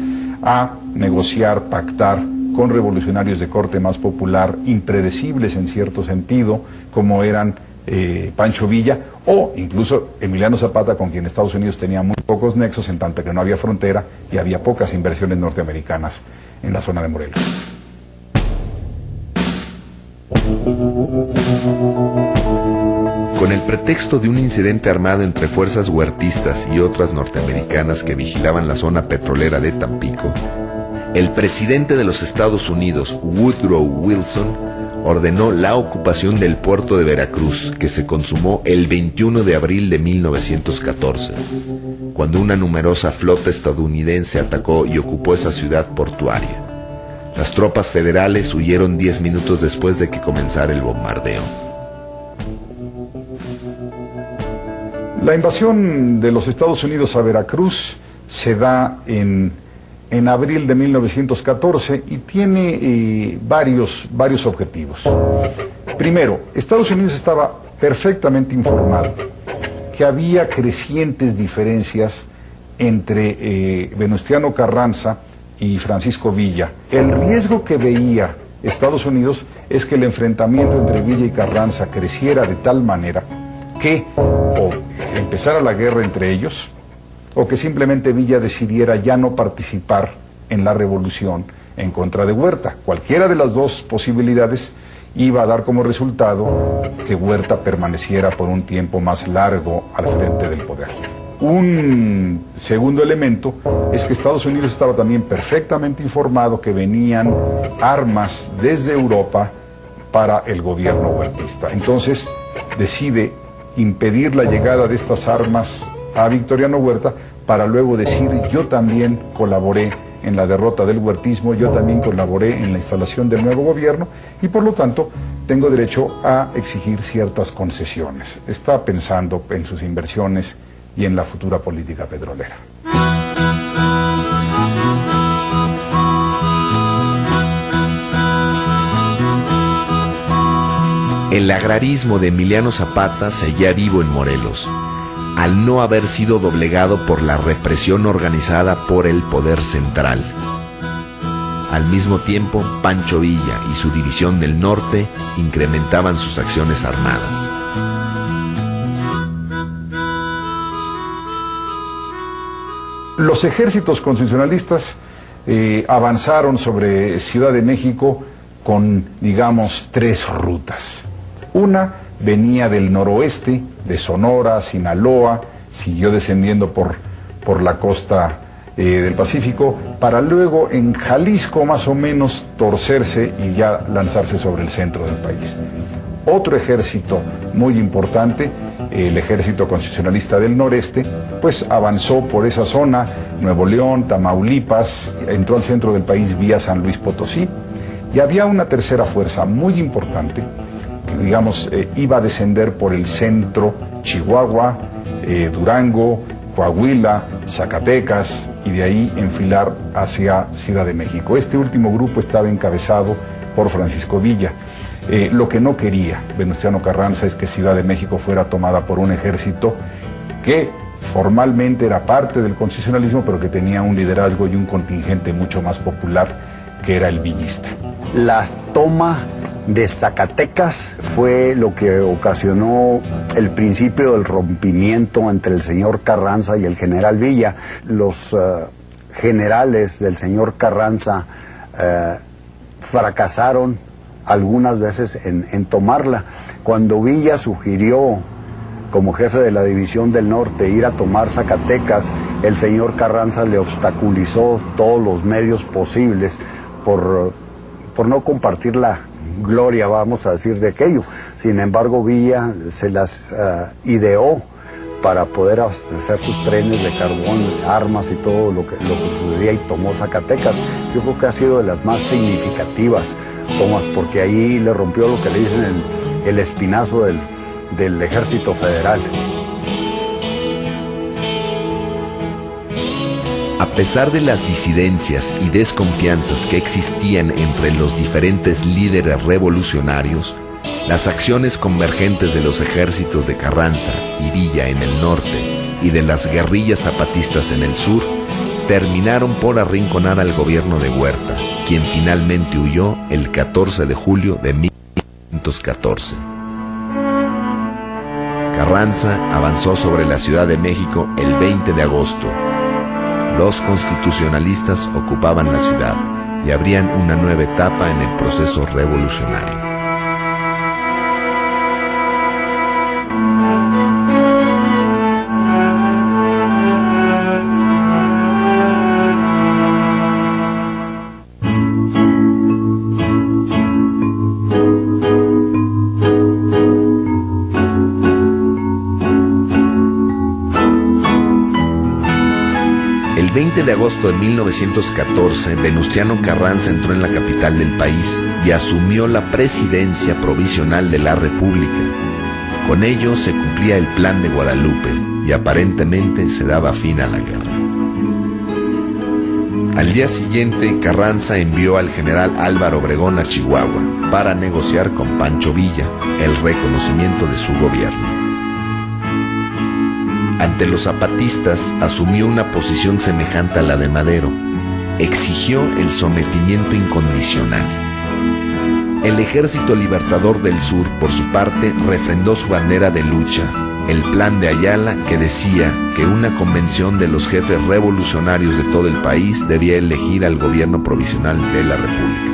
a negociar, pactar con revolucionarios de corte más popular, impredecibles en cierto sentido, como eran Pancho Villa, o incluso Emiliano Zapata, con quien Estados Unidos tenía muy pocos nexos, en tanto que no había frontera y había pocas inversiones norteamericanas en la zona de Morelos. Con el pretexto de un incidente armado entre fuerzas huertistas y otras norteamericanas que vigilaban la zona petrolera de Tampico, el presidente de los Estados Unidos, Woodrow Wilson, ordenó la ocupación del puerto de Veracruz, que se consumó el 21 de abril de 1914, cuando una numerosa flota estadounidense atacó y ocupó esa ciudad portuaria. Las tropas federales huyeron 10 minutos después de que comenzara el bombardeo. La invasión de los Estados Unidos a Veracruz se da en abril de 1914 y tiene varios objetivos. Primero, Estados Unidos estaba perfectamente informado que había crecientes diferencias entre Venustiano Carranza y Francisco Villa. El riesgo que veía Estados Unidos es que el enfrentamiento entre Villa y Carranza creciera de tal manera que o empezara la guerra entre ellos, o que simplemente Villa decidiera ya no participar en la revolución en contra de Huerta. Cualquiera de las dos posibilidades iba a dar como resultado que Huerta permaneciera por un tiempo más largo al frente del poder. Un segundo elemento es que Estados Unidos estaba también perfectamente informado que venían armas desde Europa para el gobierno huertista. Entonces decide impedir la llegada de estas armas a Victoriano Huerta para luego decir: yo también colaboré en la derrota del huertismo, yo también colaboré en la instalación del nuevo gobierno y por lo tanto tengo derecho a exigir ciertas concesiones. Está pensando en sus inversiones y en la futura política petrolera. El agrarismo de Emiliano Zapata seguía vivo en Morelos, al no haber sido doblegado por la represión organizada por el poder central. Al mismo tiempo, Pancho Villa y su división del norte incrementaban sus acciones armadas. Los ejércitos constitucionalistas avanzaron sobre Ciudad de México con, digamos, 3 rutas. Una venía del noroeste, de Sonora, Sinaloa, siguió descendiendo por la costa del Pacífico, para luego en Jalisco más o menos torcerse y ya lanzarse sobre el centro del país. Otro ejército muy importante, el ejército constitucionalista del noreste, pues avanzó por esa zona, Nuevo León, Tamaulipas, entró al centro del país vía San Luis Potosí, y había una tercera fuerza muy importante, que digamos iba a descender por el centro, Chihuahua, Durango, Coahuila, Zacatecas, y de ahí enfilar hacia Ciudad de México. Este último grupo estaba encabezado por Francisco Villa. Lo que no quería Venustiano Carranza es que Ciudad de México fuera tomada por un ejército que formalmente era parte del constitucionalismo, pero que tenía un liderazgo y un contingente mucho más popular, que era el villista. La toma de Zacatecas fue lo que ocasionó el principio del rompimiento entre el señor Carranza y el general Villa. Los generales del señor Carranza fracasaron algunas veces en tomarla. Cuando Villa sugirió, como jefe de la División del Norte, ir a tomar Zacatecas, el señor Carranza le obstaculizó todos los medios posibles por no compartir la gloria, vamos a decir, de aquello. Sin embargo, Villa se las ideó para poder abastecer sus trenes de carbón, armas y todo lo que sucedía, y tomó Zacatecas. Yo creo que ha sido de las más significativas tomas, porque ahí le rompió lo que le dicen el espinazo del Ejército Federal. A pesar de las disidencias y desconfianzas que existían entre los diferentes líderes revolucionarios, las acciones convergentes de los ejércitos de Carranza y Villa en el norte y de las guerrillas zapatistas en el sur terminaron por arrinconar al gobierno de Huerta, quien finalmente huyó el 14 de julio de 1914. Carranza avanzó sobre la Ciudad de México el 20 de agosto. Los constitucionalistas ocupaban la ciudad y abrían una nueva etapa en el proceso revolucionario. El 20 de agosto de 1914, Venustiano Carranza entró en la capital del país y asumió la presidencia provisional de la República. Con ello se cumplía el Plan de Guadalupe y aparentemente se daba fin a la guerra. Al día siguiente, Carranza envió al general Álvaro Obregón a Chihuahua para negociar con Pancho Villa el reconocimiento de su gobierno. Ante los zapatistas, asumió una posición semejante a la de Madero. Exigió el sometimiento incondicional. El Ejército Libertador del Sur, por su parte, refrendó su bandera de lucha, el Plan de Ayala, que decía que una convención de los jefes revolucionarios de todo el país debía elegir al gobierno provisional de la República.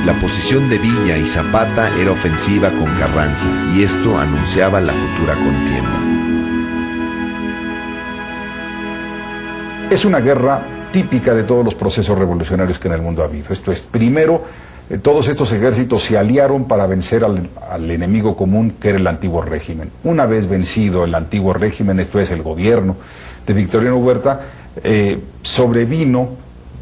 La posición de Villa y Zapata era ofensiva con Carranza, y esto anunciaba la futura contienda. Es una guerra típica de todos los procesos revolucionarios que en el mundo ha habido. Esto es, primero, todos estos ejércitos se aliaron para vencer al enemigo común, que era el antiguo régimen. Una vez vencido el antiguo régimen, esto es, el gobierno de Victoriano Huerta, sobrevino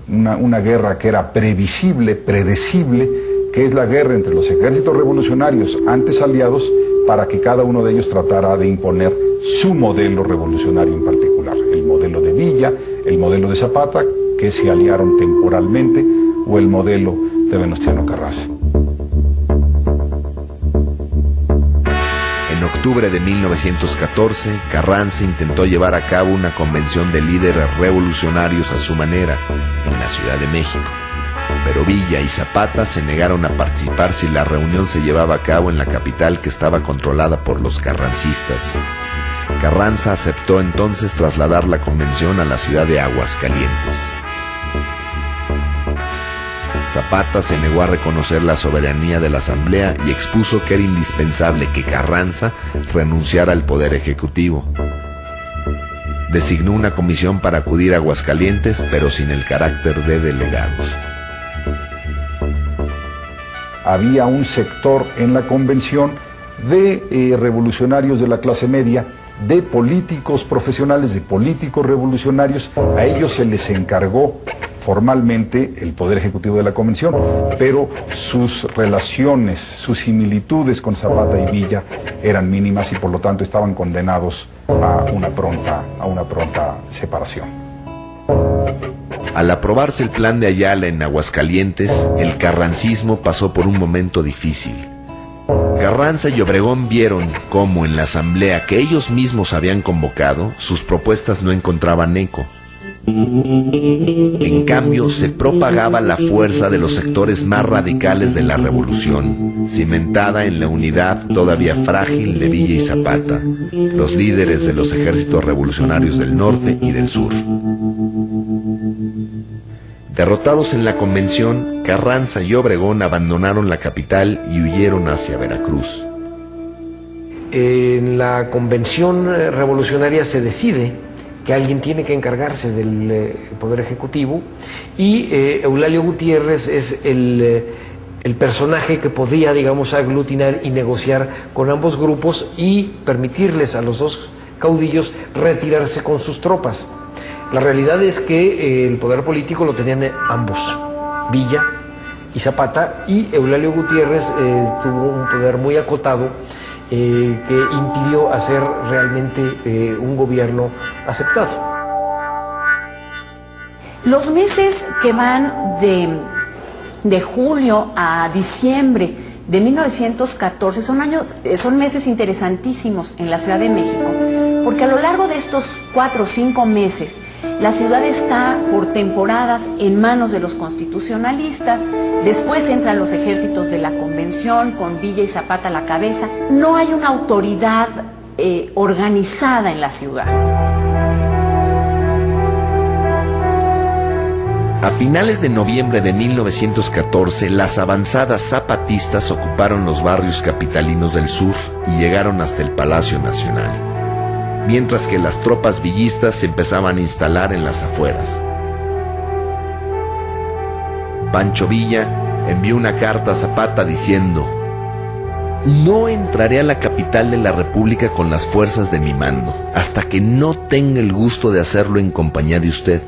una guerra que era previsible, predecible, que es la guerra entre los ejércitos revolucionarios antes aliados, para que cada uno de ellos tratara de imponer su modelo revolucionario en particular, el modelo de Villa, el modelo de Zapata, que se aliaron temporalmente, o el modelo de Venustiano Carranza. En octubre de 1914, Carranza intentó llevar a cabo una convención de líderes revolucionarios a su manera en la Ciudad de México, pero Villa y Zapata se negaron a participar si la reunión se llevaba a cabo en la capital, que estaba controlada por los carrancistas. Carranza aceptó entonces trasladar la convención a la ciudad de Aguascalientes. Zapata se negó a reconocer la soberanía de la Asamblea y expuso que era indispensable que Carranza renunciara al poder ejecutivo. Designó una comisión para acudir a Aguascalientes, pero sin el carácter de delegados. Había un sector en la convención de revolucionarios de la clase media, de políticos profesionales, de políticos revolucionarios. A ellos se les encargó formalmente el poder ejecutivo de la convención, pero sus relaciones, sus similitudes con Zapata y Villa eran mínimas y por lo tanto estaban condenados a una pronta separación. Al aprobarse el Plan de Ayala en Aguascalientes, el carrancismo pasó por un momento difícil. Carranza y Obregón vieron cómo en la asamblea que ellos mismos habían convocado, sus propuestas no encontraban eco. En cambio, se propagaba la fuerza de los sectores más radicales de la revolución, cimentada en la unidad todavía frágil de Villa y Zapata, los líderes de los ejércitos revolucionarios del norte y del sur. Derrotados en la convención, Carranza y Obregón abandonaron la capital y huyeron hacia Veracruz. En la convención revolucionaria se decide que alguien tiene que encargarse del Poder Ejecutivo y Eulalio Gutiérrez es el personaje que podía, digamos, aglutinar y negociar con ambos grupos y permitirles a los dos caudillos retirarse con sus tropas. La realidad es que el poder político lo tenían ambos, Villa y Zapata, y Eulalio Gutiérrez tuvo un poder muy acotado que impidió hacer realmente un gobierno aceptado. Los meses que van de julio a diciembre de 1914 son meses interesantísimos en la Ciudad de México, porque a lo largo de estos 4 o 5 meses la ciudad está por temporadas en manos de los constitucionalistas, después entran los ejércitos de la convención con Villa y Zapata a la cabeza. No hay una autoridad organizada en la ciudad. A finales de noviembre de 1914, las avanzadas zapatistas ocuparon los barrios capitalinos del sur y llegaron hasta el Palacio Nacional, mientras que las tropas villistas se empezaban a instalar en las afueras. Pancho Villa envió una carta a Zapata diciendo: "No entraré a la capital de la República con las fuerzas de mi mando, hasta que no tenga el gusto de hacerlo en compañía de usted,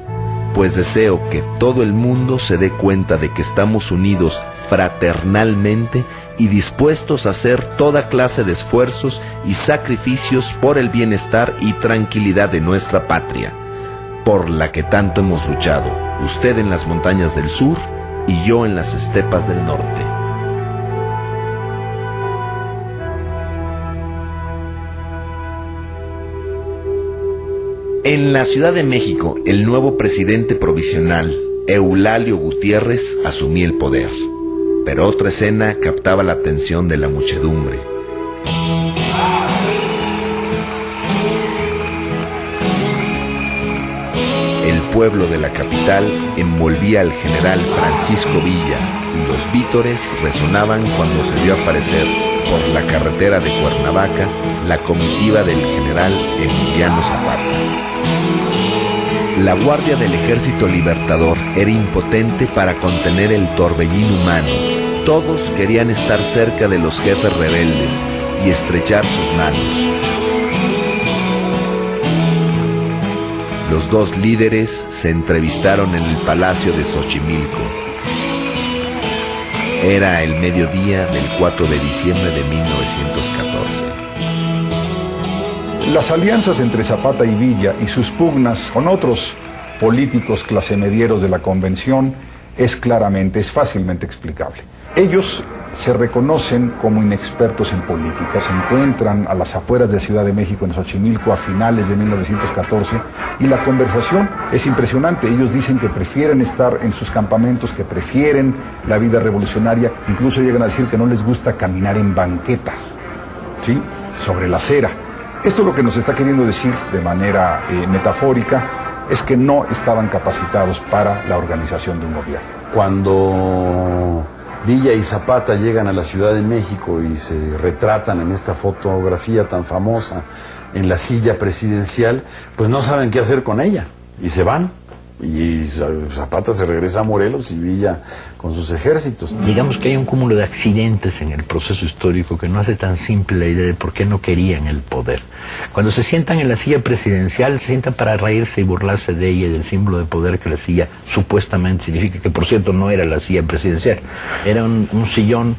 pues deseo que todo el mundo se dé cuenta de que estamos unidos fraternalmente y dispuestos a hacer toda clase de esfuerzos y sacrificios por el bienestar y tranquilidad de nuestra patria, por la que tanto hemos luchado, usted en las montañas del sur y yo en las estepas del norte". En la Ciudad de México, el nuevo presidente provisional, Eulalio Gutiérrez, asumía el poder, pero otra escena captaba la atención de la muchedumbre. El pueblo de la capital envolvía al general Francisco Villa y los vítores resonaban cuando se vio aparecer por la carretera de Cuernavaca la comitiva del general Emiliano Zapata. La guardia del Ejército Libertador era impotente para contener el torbellino humano. Todos querían estar cerca de los jefes rebeldes y estrechar sus manos. Los dos líderes se entrevistaron en el Palacio de Xochimilco. Era el mediodía del 4 de diciembre de 1914. Las alianzas entre Zapata y Villa y sus pugnas con otros políticos clasemedieros de la convención es fácilmente explicable. Ellos se reconocen como inexpertos en política, se encuentran a las afueras de Ciudad de México, en Xochimilco, a finales de 1914, y la conversación es impresionante. Ellos dicen que prefieren estar en sus campamentos, que prefieren la vida revolucionaria, incluso llegan a decir que no les gusta caminar en banquetas, ¿sí?, sobre la acera. Esto lo que nos está queriendo decir de manera metafórica es que no estaban capacitados para la organización de un gobierno. Cuando Villa y Zapata llegan a la Ciudad de México y se retratan en esta fotografía tan famosa en la silla presidencial, pues no saben qué hacer con ella y se van. Y Zapata se regresa a Morelos y Villa con sus ejércitos. Digamos que hay un cúmulo de accidentes en el proceso histórico que no hace tan simple la idea de por qué no querían el poder. Cuando se sientan en la silla presidencial, se sientan para reírse y burlarse de ella y del símbolo de poder que la silla supuestamente significa, que por cierto no era la silla presidencial, era un sillón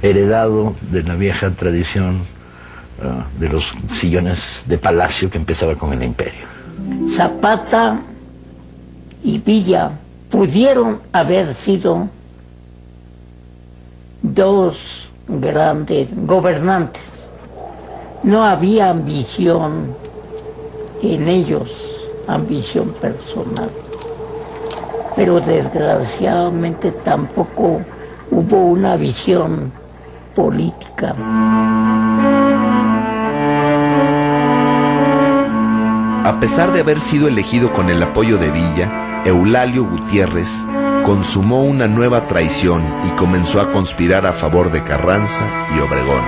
heredado de la vieja tradición de los sillones de palacio que empezaba con el imperio. Zapata y Villa pudieron haber sido dos grandes gobernantes. No había ambición en ellos, ambición personal. pero desgraciadamente tampoco hubo una visión política. A pesar de haber sido elegido con el apoyo de Villa, Eulalio Gutiérrez consumó una nueva traición y comenzó a conspirar a favor de Carranza y Obregón.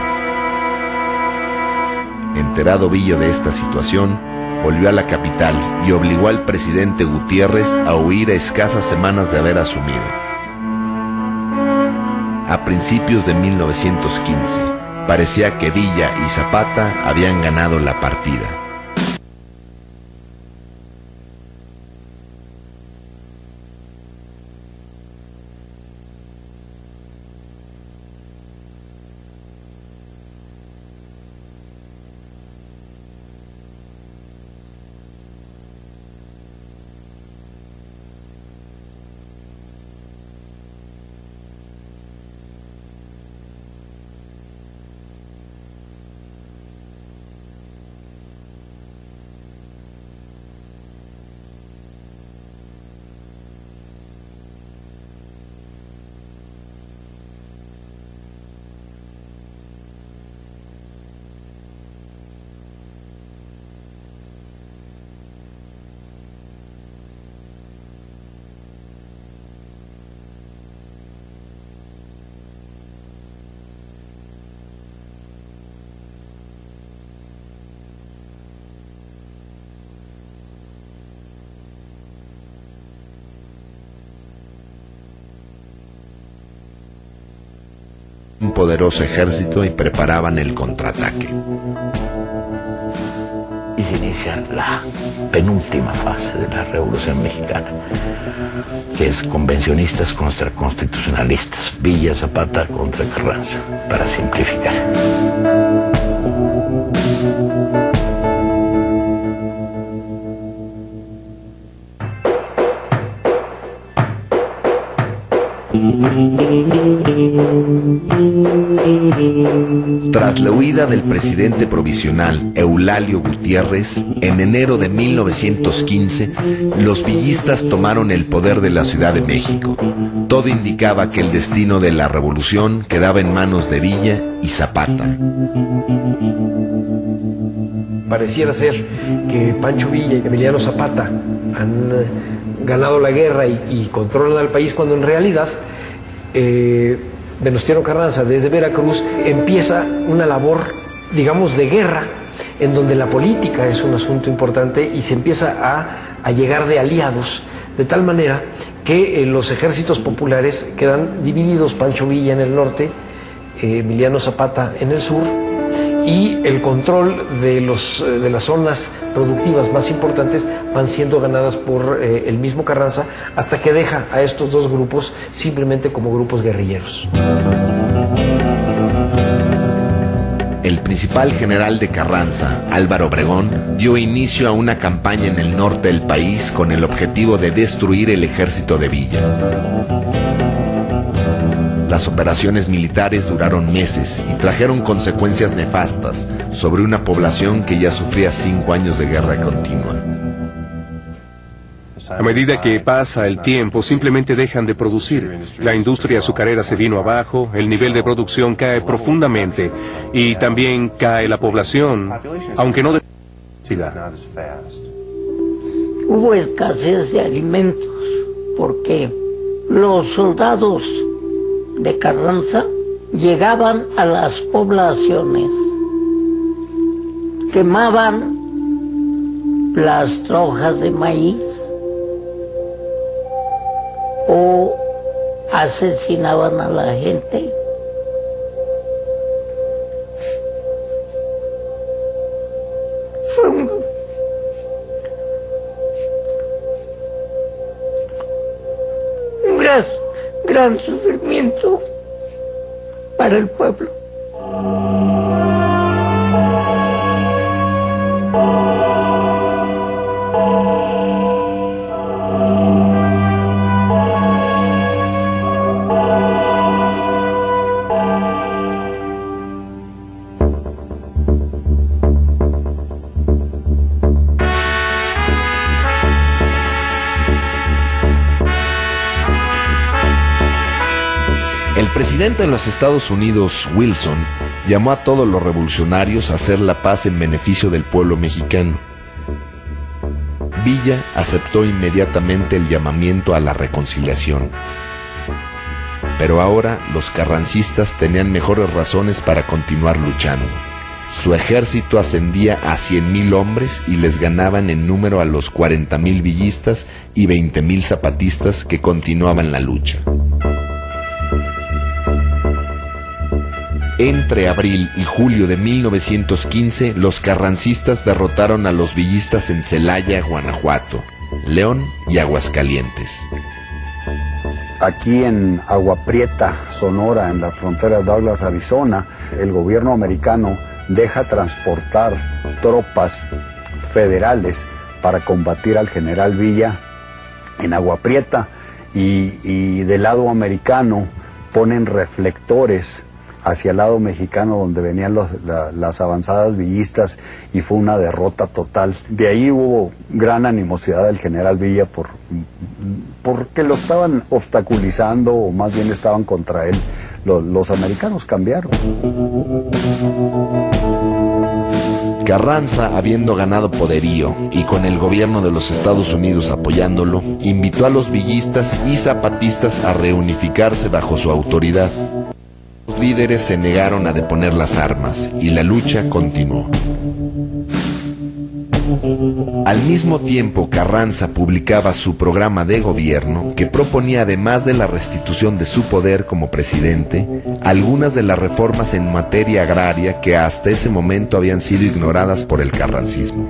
Enterado Villa de esta situación, volvió a la capital y obligó al presidente Gutiérrez a huir a escasas semanas de haber asumido. A principios de 1915, parecía que Villa y Zapata habían ganado la partida. Un poderoso ejército y preparaban el contraataque. Y se inicia la penúltima fase de la Revolución Mexicana, que es convencionistas contra constitucionalistas, Villa, Zapata contra Carranza, para simplificar. Tras la huida del presidente provisional Eulalio Gutiérrez, en enero de 1915, los villistas tomaron el poder de la Ciudad de México. Todo indicaba que el destino de la revolución quedaba en manos de Villa y Zapata. Pareciera ser que Pancho Villa y Emiliano Zapata han ganado la guerra y controlan al país, cuando en realidad Venustiano Carranza desde Veracruz empieza una labor, digamos, de guerra, en donde la política es un asunto importante y se empieza a llegar de aliados, de tal manera que los ejércitos populares quedan divididos: Pancho Villa en el norte, Emiliano Zapata en el sur, y el control de las zonas productivas más importantes van siendo ganadas por el mismo Carranza, hasta que deja a estos dos grupos simplemente como grupos guerrilleros. El principal general de Carranza, Álvaro Obregón, dio inicio a una campaña en el norte del país con el objetivo de destruir el ejército de Villa. Las operaciones militares duraron meses y trajeron consecuencias nefastas sobre una población que ya sufría 5 años de guerra continua. A medida que pasa el tiempo, simplemente dejan de producir. La industria azucarera se vino abajo, el nivel de producción cae profundamente y también cae la población, aunque no de velocidad. Hubo escasez de alimentos porque los soldados de Carranza llegaban a las poblaciones, quemaban las trojas de maíz o asesinaban a la gente. Fue un gran sufrimiento para el pueblo. El presidente de los Estados Unidos, Wilson, llamó a todos los revolucionarios a hacer la paz en beneficio del pueblo mexicano. Villa aceptó inmediatamente el llamamiento a la reconciliación. Pero ahora los carrancistas tenían mejores razones para continuar luchando. Su ejército ascendía a 100,000 hombres y les ganaban en número a los 40,000 villistas y 20,000 zapatistas que continuaban la lucha. Entre abril y julio de 1915, los carrancistas derrotaron a los villistas en Celaya, Guanajuato, León y Aguascalientes. Aquí en Agua Prieta, Sonora, en la frontera de Douglas, Arizona, el gobierno americano deja transportar tropas federales para combatir al general Villa en Agua Prieta y del lado americano ponen reflectores hacia el lado mexicano donde venían las avanzadas villistas y fue una derrota total. De ahí hubo gran animosidad del general Villa porque lo estaban obstaculizando o más bien estaban contra él. Los americanos cambiaron. Carranza, habiendo ganado poderío y con el gobierno de los Estados Unidos apoyándolo, invitó a los villistas y zapatistas a reunificarse bajo su autoridad. Los líderes se negaron a deponer las armas y la lucha continuó. Al mismo tiempo, Carranza publicaba su programa de gobierno que proponía, además de la restitución de su poder como presidente, algunas de las reformas en materia agraria que hasta ese momento habían sido ignoradas por el carrancismo.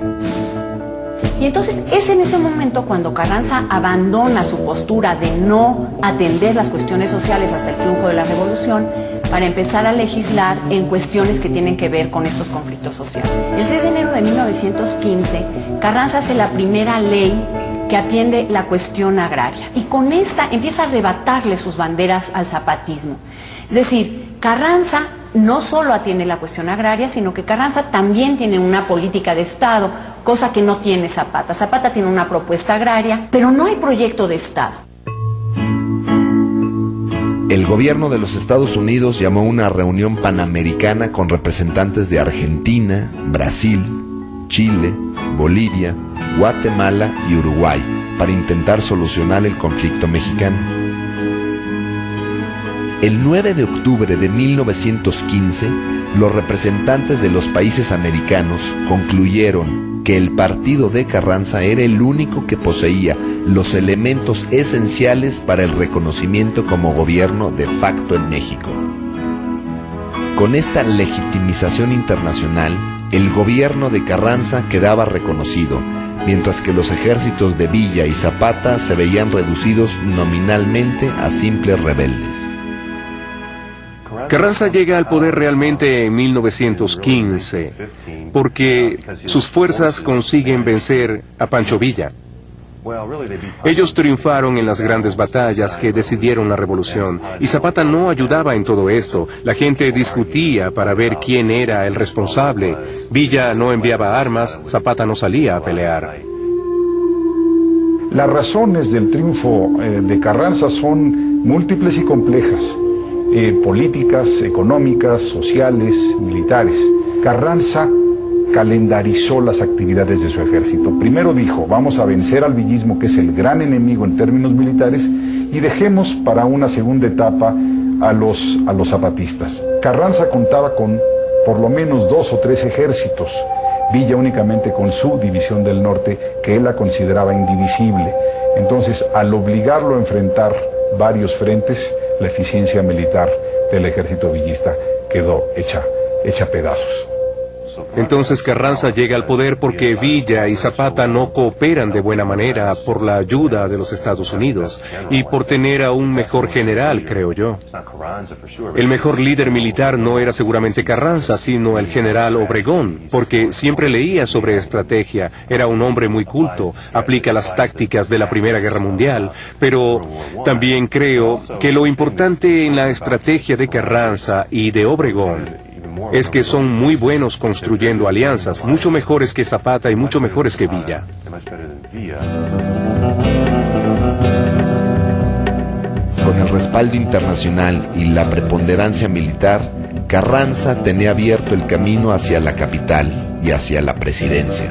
Y entonces es en ese momento cuando Carranza abandona su postura de no atender las cuestiones sociales hasta el triunfo de la revolución para empezar a legislar en cuestiones que tienen que ver con estos conflictos sociales. El 6 de enero de 1915, Carranza hace la primera ley que atiende la cuestión agraria y con esta empieza a arrebatarle sus banderas al zapatismo. Es decir, Carranza no solo atiende la cuestión agraria, sino que Carranza también tiene una política de Estado, cosa que no tiene Zapata. Zapata tiene una propuesta agraria, pero no hay proyecto de Estado. El gobierno de los Estados Unidos llamó una reunión panamericana con representantes de Argentina, Brasil, Chile, Bolivia, Guatemala y Uruguay para intentar solucionar el conflicto mexicano. El 9 de octubre de 1915, los representantes de los países americanos concluyeron que el partido de Carranza era el único que poseía los elementos esenciales para el reconocimiento como gobierno de facto en México. Con esta legitimización internacional, el gobierno de Carranza quedaba reconocido, mientras que los ejércitos de Villa y Zapata se veían reducidos nominalmente a simples rebeldes. Carranza llega al poder realmente en 1915, porque sus fuerzas consiguen vencer a Pancho Villa. Ellos triunfaron en las grandes batallas que decidieron la revolución, y Zapata no ayudaba en todo esto. La gente discutía para ver quién era el responsable. Villa no enviaba armas, Zapata no salía a pelear. Las razones del triunfo de Carranza son múltiples y complejas. Políticas, económicas, sociales, militares. Carranza calendarizó las actividades de su ejército. Primero dijo, vamos a vencer al villismo, que es el gran enemigo en términos militares, y dejemos para una segunda etapa a los zapatistas. Carranza contaba con por lo menos 2 o 3 ejércitos, Villa únicamente con su división del norte, que él la consideraba indivisible. Entonces, al obligarlo a enfrentar varios frentes, la eficiencia militar del ejército villista quedó hecha pedazos. Entonces Carranza llega al poder porque Villa y Zapata no cooperan de buena manera por la ayuda de los Estados Unidos y por tener a un mejor general, creo yo. El mejor líder militar no era seguramente Carranza, sino el general Obregón, porque siempre leía sobre estrategia, era un hombre muy culto, aplica las tácticas de la Primera Guerra Mundial, pero también creo que lo importante en la estrategia de Carranza y de Obregón es que son muy buenos construyendo alianzas, mucho mejores que Zapata y mucho mejores que Con con el respaldo internacional y la preponderancia militar, Carranza tenía abierto el camino hacia la capital y hacia la presidencia.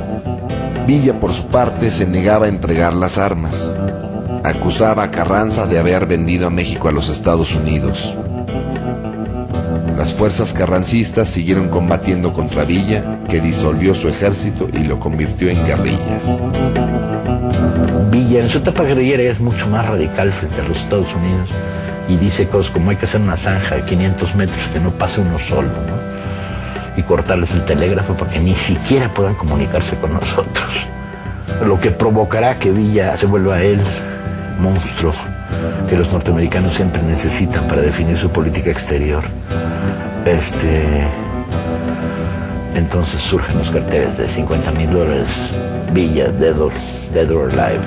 Villa, por su parte, se negaba a entregar las armas. Acusaba a Carranza de haber vendido a México a los Estados Unidos. Las fuerzas carrancistas siguieron combatiendo contra Villa, que disolvió su ejército y lo convirtió en guerrillas. Villa en su etapa guerrillera es mucho más radical frente a los Estados Unidos y dice cosas como hay que hacer una zanja de 500 metros que no pase uno solo, ¿no? Y cortarles el telégrafo para que ni siquiera puedan comunicarse con nosotros. Lo que provocará que Villa se vuelva el monstruo que los norteamericanos siempre necesitan para definir su política exterior. Entonces surgen los carteles de $50,000, Villa, dead or alive.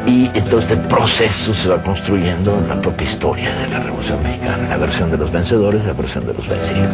Y todo este proceso se va construyendo en la propia historia de la Revolución Mexicana, la versión de los vencedores, la versión de los vencidos.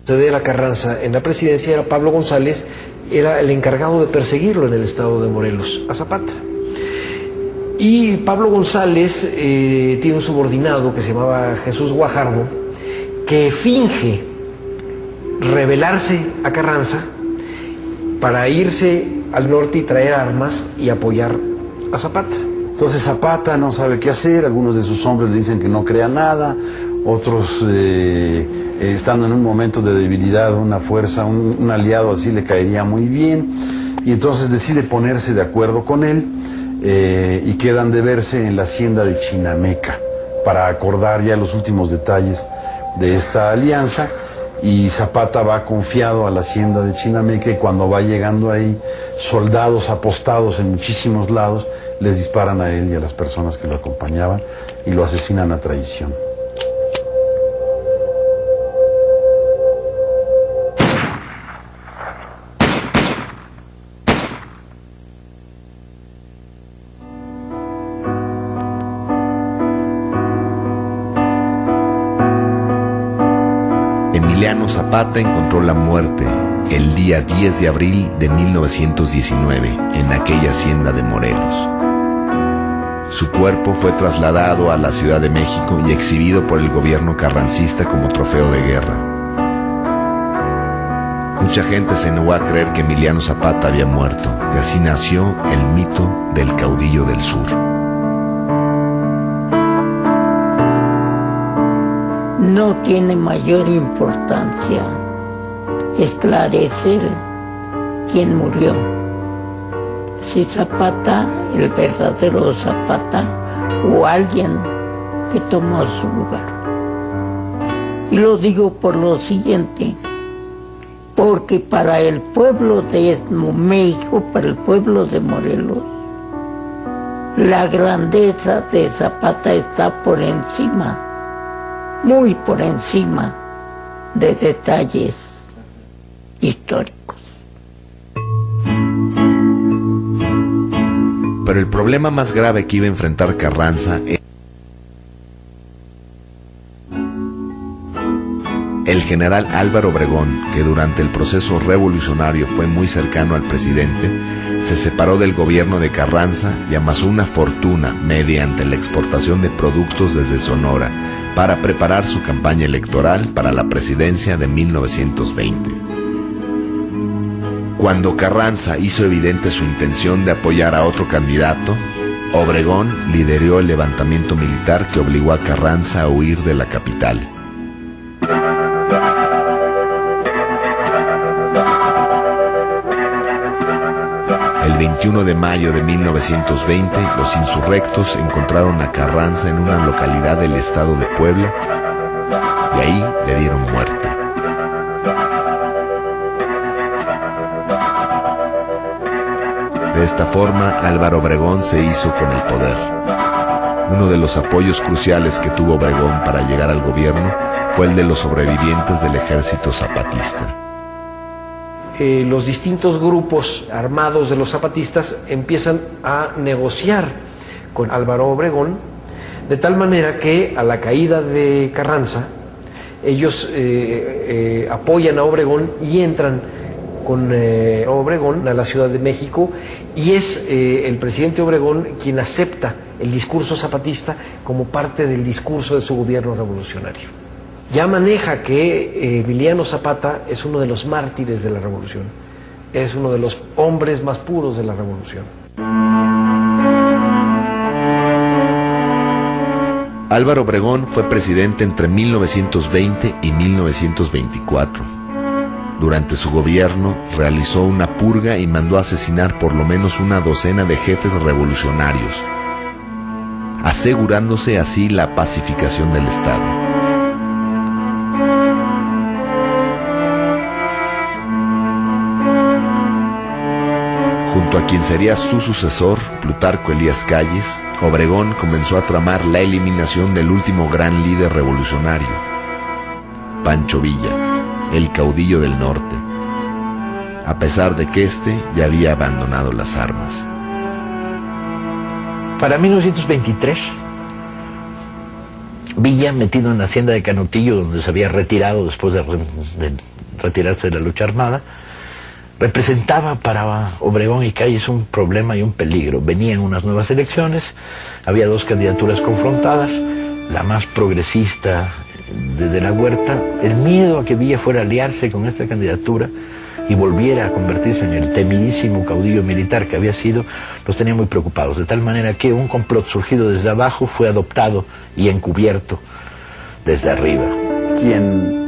Suceder a Carranza en la presidencia era Pablo González, era el encargado de perseguirlo en el estado de Morelos, a Zapata. Y Pablo González tiene un subordinado que se llamaba Jesús Guajardo, que finge rebelarse a Carranza para irse al norte y traer armas y apoyar a Zapata. Entonces Zapata no sabe qué hacer, algunos de sus hombres le dicen que no crea nada, otros estando en un momento de debilidad, una fuerza, un aliado así le caería muy bien. y entonces decide ponerse de acuerdo con él y quedan de verse en la hacienda de Chinameca para acordar ya los últimos detalles de esta alianza, y Zapata va confiado a la hacienda de Chinameca, y cuando va llegando ahí, soldados apostados en muchísimos lados les disparan a él y a las personas que lo acompañaban y lo asesinan a traición. Emiliano Zapata encontró la muerte el día 10 de abril de 1919 en aquella hacienda de Morelos. Su cuerpo fue trasladado a la Ciudad de México y exhibido por el gobierno carrancista como trofeo de guerra. Mucha gente se negó a creer que Emiliano Zapata había muerto, y así nació el mito del caudillo del sur. No tiene mayor importancia esclarecer quién murió. Si Zapata, el verdadero Zapata, o alguien que tomó su lugar. Y lo digo por lo siguiente, porque para el pueblo de México, para el pueblo de Morelos, la grandeza de Zapata está por encima, muy por encima de detalles históricos. Pero el problema más grave que iba a enfrentar Carranza era el general Álvaro Obregón, que durante el proceso revolucionario fue muy cercano al presidente, se separó del gobierno de Carranza y amasó una fortuna mediante la exportación de productos desde Sonora para preparar su campaña electoral para la presidencia de 1920. Cuando Carranza hizo evidente su intención de apoyar a otro candidato, Obregón lideró el levantamiento militar que obligó a Carranza a huir de la capital. El 21 de mayo de 1920, los insurrectos encontraron a Carranza en una localidad del estado de Puebla y ahí le dieron muerte. De esta forma, Álvaro Obregón se hizo con el poder. Uno de los apoyos cruciales que tuvo Obregón para llegar al gobierno fue el de los sobrevivientes del ejército zapatista. Los distintos grupos armados de los zapatistas empiezan a negociar con Álvaro Obregón, de tal manera que a la caída de Carranza, ellos apoyan a Obregón y entran con Obregón a la Ciudad de México, y es el presidente Obregón quien acepta el discurso zapatista como parte del discurso de su gobierno revolucionario. Ya maneja que Emiliano Zapata es uno de los mártires de la revolución, es uno de los hombres más puros de la revolución. Álvaro Obregón fue presidente entre 1920 y 1924. Durante su gobierno realizó una purga y mandó asesinar por lo menos una docena de jefes revolucionarios, asegurándose así la pacificación del Estado. Junto a quien sería su sucesor, Plutarco Elías Calles, Obregón comenzó a tramar la eliminación del último gran líder revolucionario, Pancho Villa, el caudillo del norte, a pesar de que éste ya había abandonado las armas. Para 1923, Villa, metido en la hacienda de Canutillo, donde se había retirado después de retirarse de la lucha armada, representaba para Obregón y Calles un problema y un peligro. Venían unas nuevas elecciones, había dos candidaturas confrontadas, la más progresista de la Huerta. El miedo a que Villa fuera a aliarse con esta candidatura y volviera a convertirse en el temidísimo caudillo militar que había sido, los tenía muy preocupados, de tal manera que un complot surgido desde abajo fue adoptado y encubierto desde arriba. Quien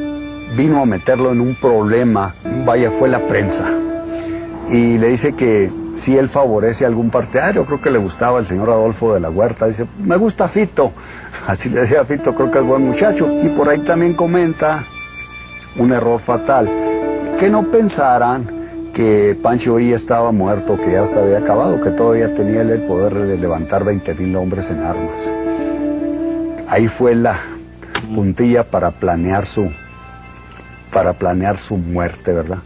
vino a meterlo en un problema, vaya, fue la prensa. y le dice que si él favorece a algún partidario. Creo que le gustaba el señor Adolfo de la Huerta. Dice, me gusta Fito. Así le decía a Fito, creo que es buen muchacho. Y por ahí también comenta un error fatal, que no pensaran que Pancho Villa estaba muerto, que ya hasta había acabado, que todavía tenía él el poder de levantar 20,000 hombres en armas. Ahí fue la puntilla para planear su muerte, ¿verdad?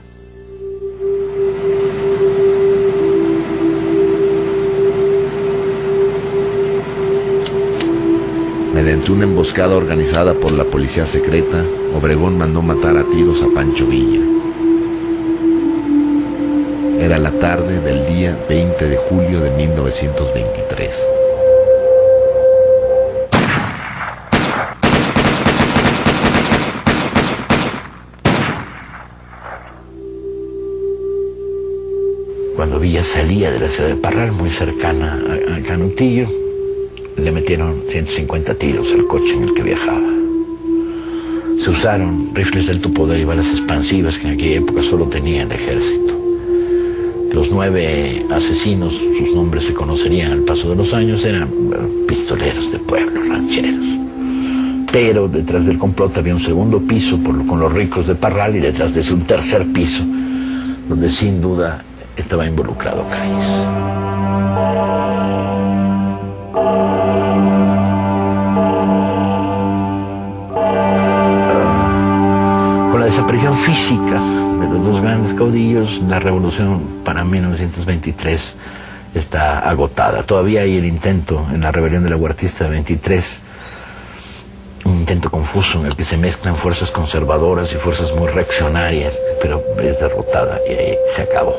Mediante una emboscada organizada por la policía secreta, Obregón mandó matar a tiros a Pancho Villa. Era la tarde del día 20 de julio de 1923. Cuando Villa salía de la ciudad de Parral, muy cercana a Canutillo, le metieron 150 tiros al coche en el que viajaba. Se usaron rifles de alto poder y balas expansivas que en aquella época solo tenía el ejército. Los 9 asesinos, sus nombres se conocerían al paso de los años, eran pistoleros de pueblo, rancheros. Pero detrás del complot había un segundo piso con los ricos de Parral, y detrás de ese un tercer piso, donde sin duda estaba involucrado Calles. La desaparición física de los dos grandes caudillos, la revolución para 1923 está agotada. Todavía hay el intento en la rebelión de la Huertista de 23, un intento confuso en el que se mezclan fuerzas conservadoras y fuerzas muy reaccionarias, pero es derrotada y ahí se acabó.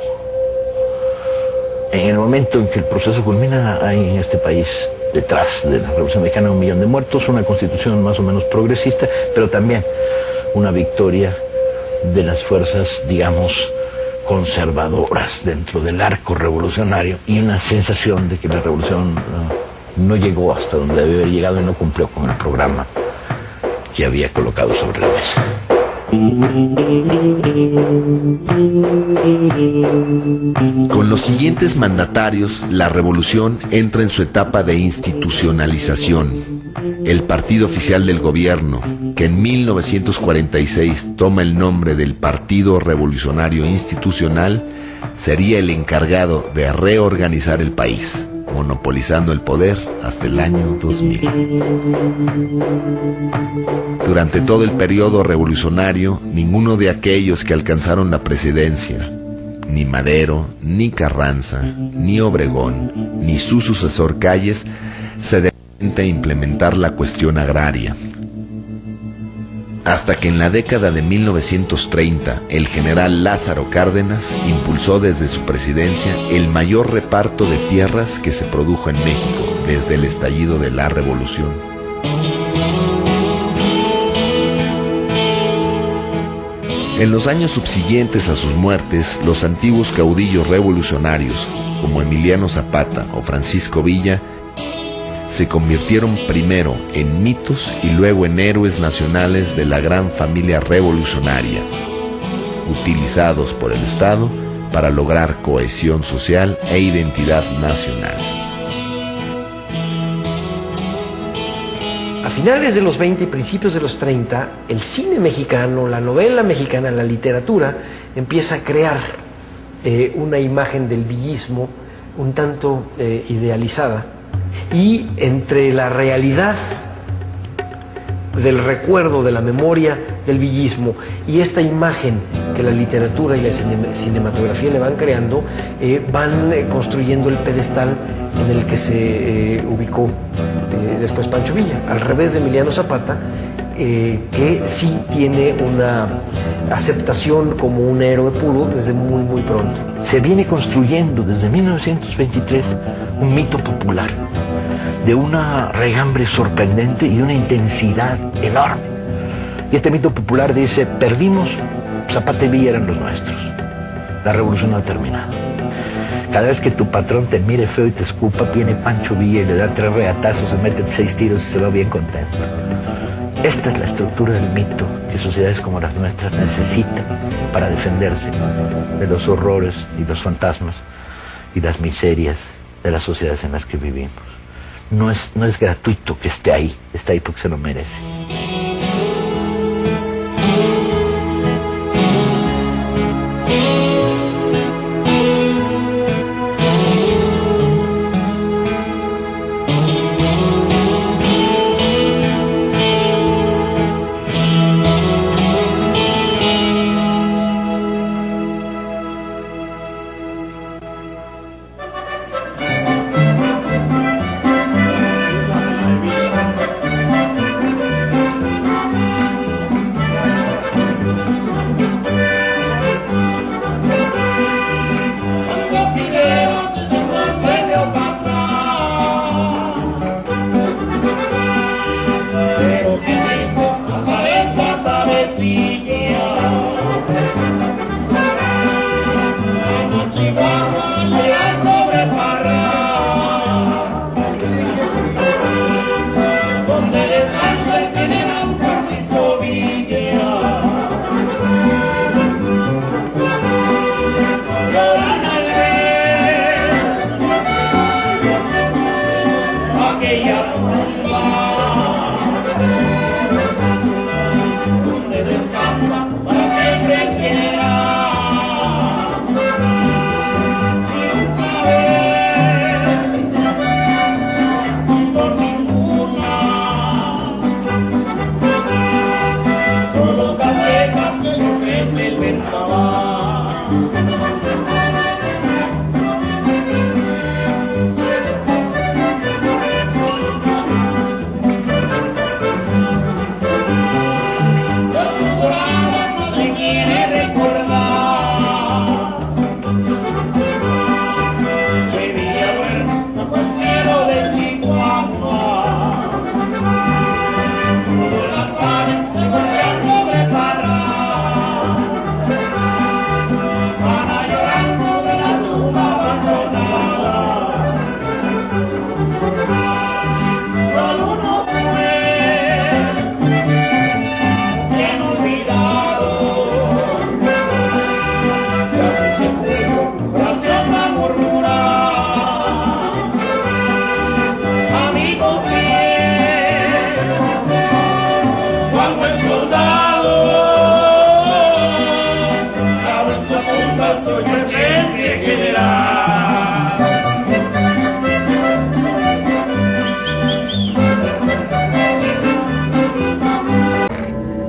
En el momento en que el proceso culmina, hay en este país, detrás de la Revolución Mexicana, 1 millón de muertos, una constitución más o menos progresista, pero también una victoria de las fuerzas, digamos, conservadoras dentro del arco revolucionario, y una sensación de que la revolución no llegó hasta donde debe haber llegado y no cumplió con el programa que había colocado sobre la mesa. Con los siguientes mandatarios, la revolución entra en su etapa de institucionalización. El partido oficial del gobierno, que en 1946 toma el nombre del Partido Revolucionario Institucional, sería el encargado de reorganizar el país, monopolizando el poder hasta el año 2000. Durante todo el periodo revolucionario, ninguno de aquellos que alcanzaron la presidencia, ni Madero, ni Carranza, ni Obregón, ni su sucesor Calles, se dedican a implementar la cuestión agraria. Hasta que en la década de 1930 el general Lázaro Cárdenas impulsó desde su presidencia el mayor reparto de tierras que se produjo en México desde el estallido de la revolución. En los años subsiguientes a sus muertes, los antiguos caudillos revolucionarios, como Emiliano Zapata o Francisco Villa, se convirtieron primero en mitos y luego en héroes nacionales de la gran familia revolucionaria, utilizados por el Estado para lograr cohesión social e identidad nacional. A finales de los 20 y principios de los 30, el cine mexicano, la novela mexicana, la literatura, empieza a crear una imagen del villismo un tanto idealizada. Y entre la realidad del recuerdo, de la memoria del villismo y esta imagen que la literatura y la cinematografía le van creando, van construyendo el pedestal en el que se ubicó después Pancho Villa, al revés de Emiliano Zapata, que sí tiene una aceptación como un héroe puro desde muy muy pronto. Se viene construyendo desde 1923 un mito popular de una regambre sorprendente y una intensidad enorme. Y este mito popular dice: perdimos, Zapata y Villa eran los nuestros, la revolución no ha terminado. Cada vez que tu patrón te mire feo y te escupa, viene Pancho Villa y le da 3 reatazos, se mete 6 tiros y se va bien contento. Esta es la estructura del mito que sociedades como las nuestras necesitan para defenderse de los horrores y los fantasmas y las miserias de las sociedades en las que vivimos. No es gratuito que esté ahí, está ahí porque se lo merece.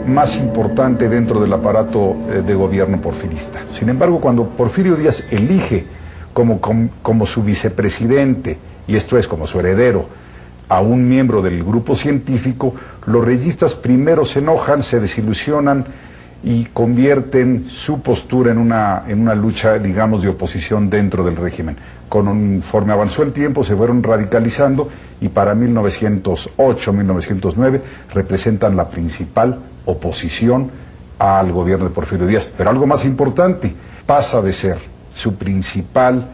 Más importante dentro del aparato de gobierno porfirista. Sin embargo, cuando Porfirio Díaz elige como su vicepresidente, y esto es como su heredero, a un miembro del grupo científico, los reyistas primero se enojan, se desilusionan y convierten su postura en una lucha, digamos, de oposición dentro del régimen. Conforme avanzó el tiempo, se fueron radicalizando y para 1908, 1909 representan la principal oposición al gobierno de Porfirio Díaz. Pero algo más importante, pasa de ser su principal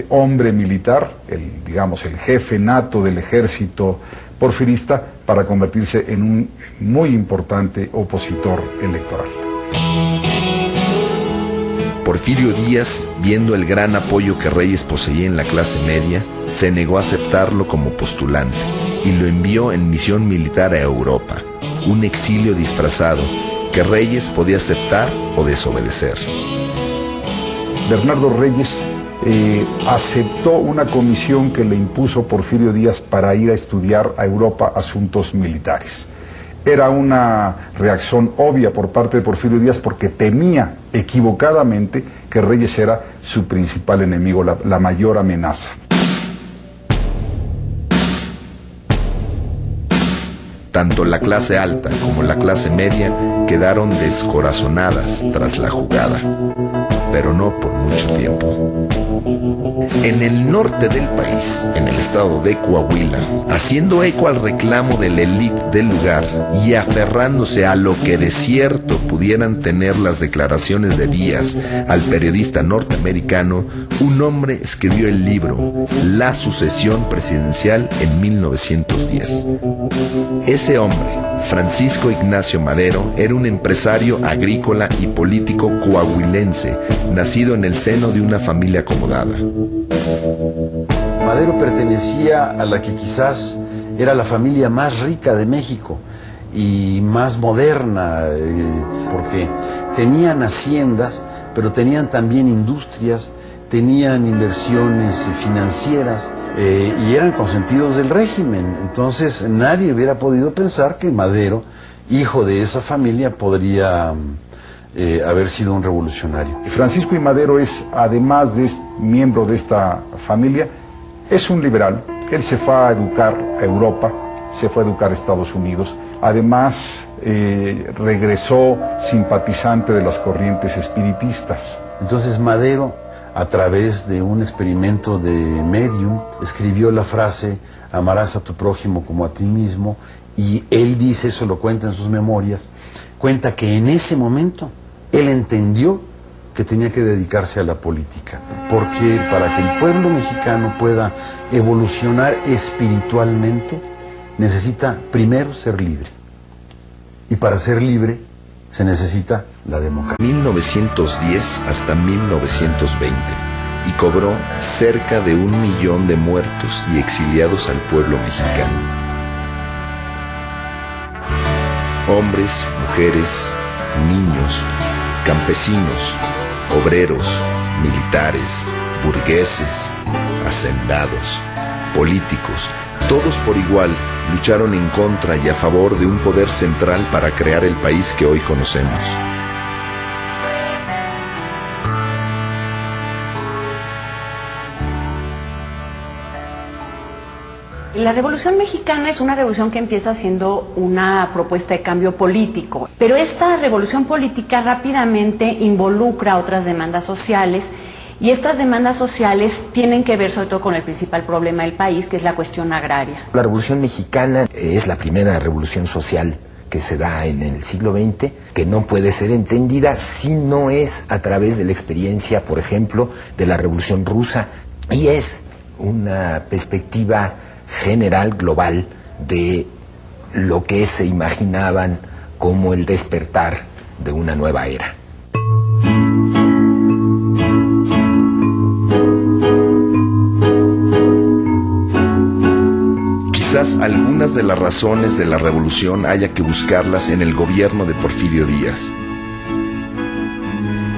hombre militar, el jefe nato del ejército porfirista, para convertirse en un muy importante opositor electoral. Porfirio Díaz, viendo el gran apoyo que Reyes poseía en la clase media, se negó a aceptarlo como postulante y lo envió en misión militar a Europa, un exilio disfrazado que Reyes podía aceptar o desobedecer. Bernardo Reyes aceptó una comisión que le impuso Porfirio Díaz para ir a estudiar a Europa asuntos militares. Era una reacción obvia por parte de Porfirio Díaz porque temía equivocadamente que Reyes era su principal enemigo, la mayor amenaza. Tanto la clase alta como la clase media quedaron descorazonadas tras la jugada, pero no por mucho tiempo. En el norte del país, en el estado de Coahuila, haciendo eco al reclamo de la élite del lugar y aferrándose a lo que de cierto pudieran tener las declaraciones de Díaz al periodista norteamericano, un hombre escribió el libro La sucesión presidencial en 1910. Ese hombre, Francisco Ignacio Madero, era un empresario agrícola y político coahuilense, nacido en el seno de una familia acomodada. Madero pertenecía a la que quizás era la familia más rica de México y más moderna, porque tenían haciendas, pero tenían también industrias, tenían inversiones financieras y eran consentidos del régimen. Entonces nadie hubiera podido pensar que Madero, hijo de esa familia, podría haber sido un revolucionario. Francisco I. Madero es, además de miembro de esta familia, es un liberal. Él se fue a educar a Europa, se fue a educar a Estados Unidos. Además, regresó simpatizante de las corrientes espiritistas. Entonces Madero, a través de un experimento de medium, escribió la frase amarás a tu prójimo como a ti mismo, y él dice, eso lo cuenta en sus memorias, cuenta que en ese momento él entendió que tenía que dedicarse a la política, porque para que el pueblo mexicano pueda evolucionar espiritualmente necesita primero ser libre, y para ser libre se necesita la democracia. 1910 hasta 1920, y cobró cerca de 1 millón de muertos y exiliados al pueblo mexicano. Hombres, mujeres, niños, campesinos, obreros, militares, burgueses, hacendados, políticos, todos por igual lucharon en contra y a favor de un poder central para crear el país que hoy conocemos. La Revolución Mexicana es una revolución que empieza siendo una propuesta de cambio político, pero esta revolución política rápidamente involucra otras demandas sociales, y estas demandas sociales tienen que ver sobre todo con el principal problema del país, que es la cuestión agraria. La Revolución Mexicana es la primera revolución social que se da en el siglo XX, que no puede ser entendida si no es a través de la experiencia, por ejemplo, de la Revolución Rusa, y es una perspectiva general, global, de lo que se imaginaban como el despertar de una nueva era. Quizás algunas de las razones de la revolución haya que buscarlas en el gobierno de Porfirio Díaz.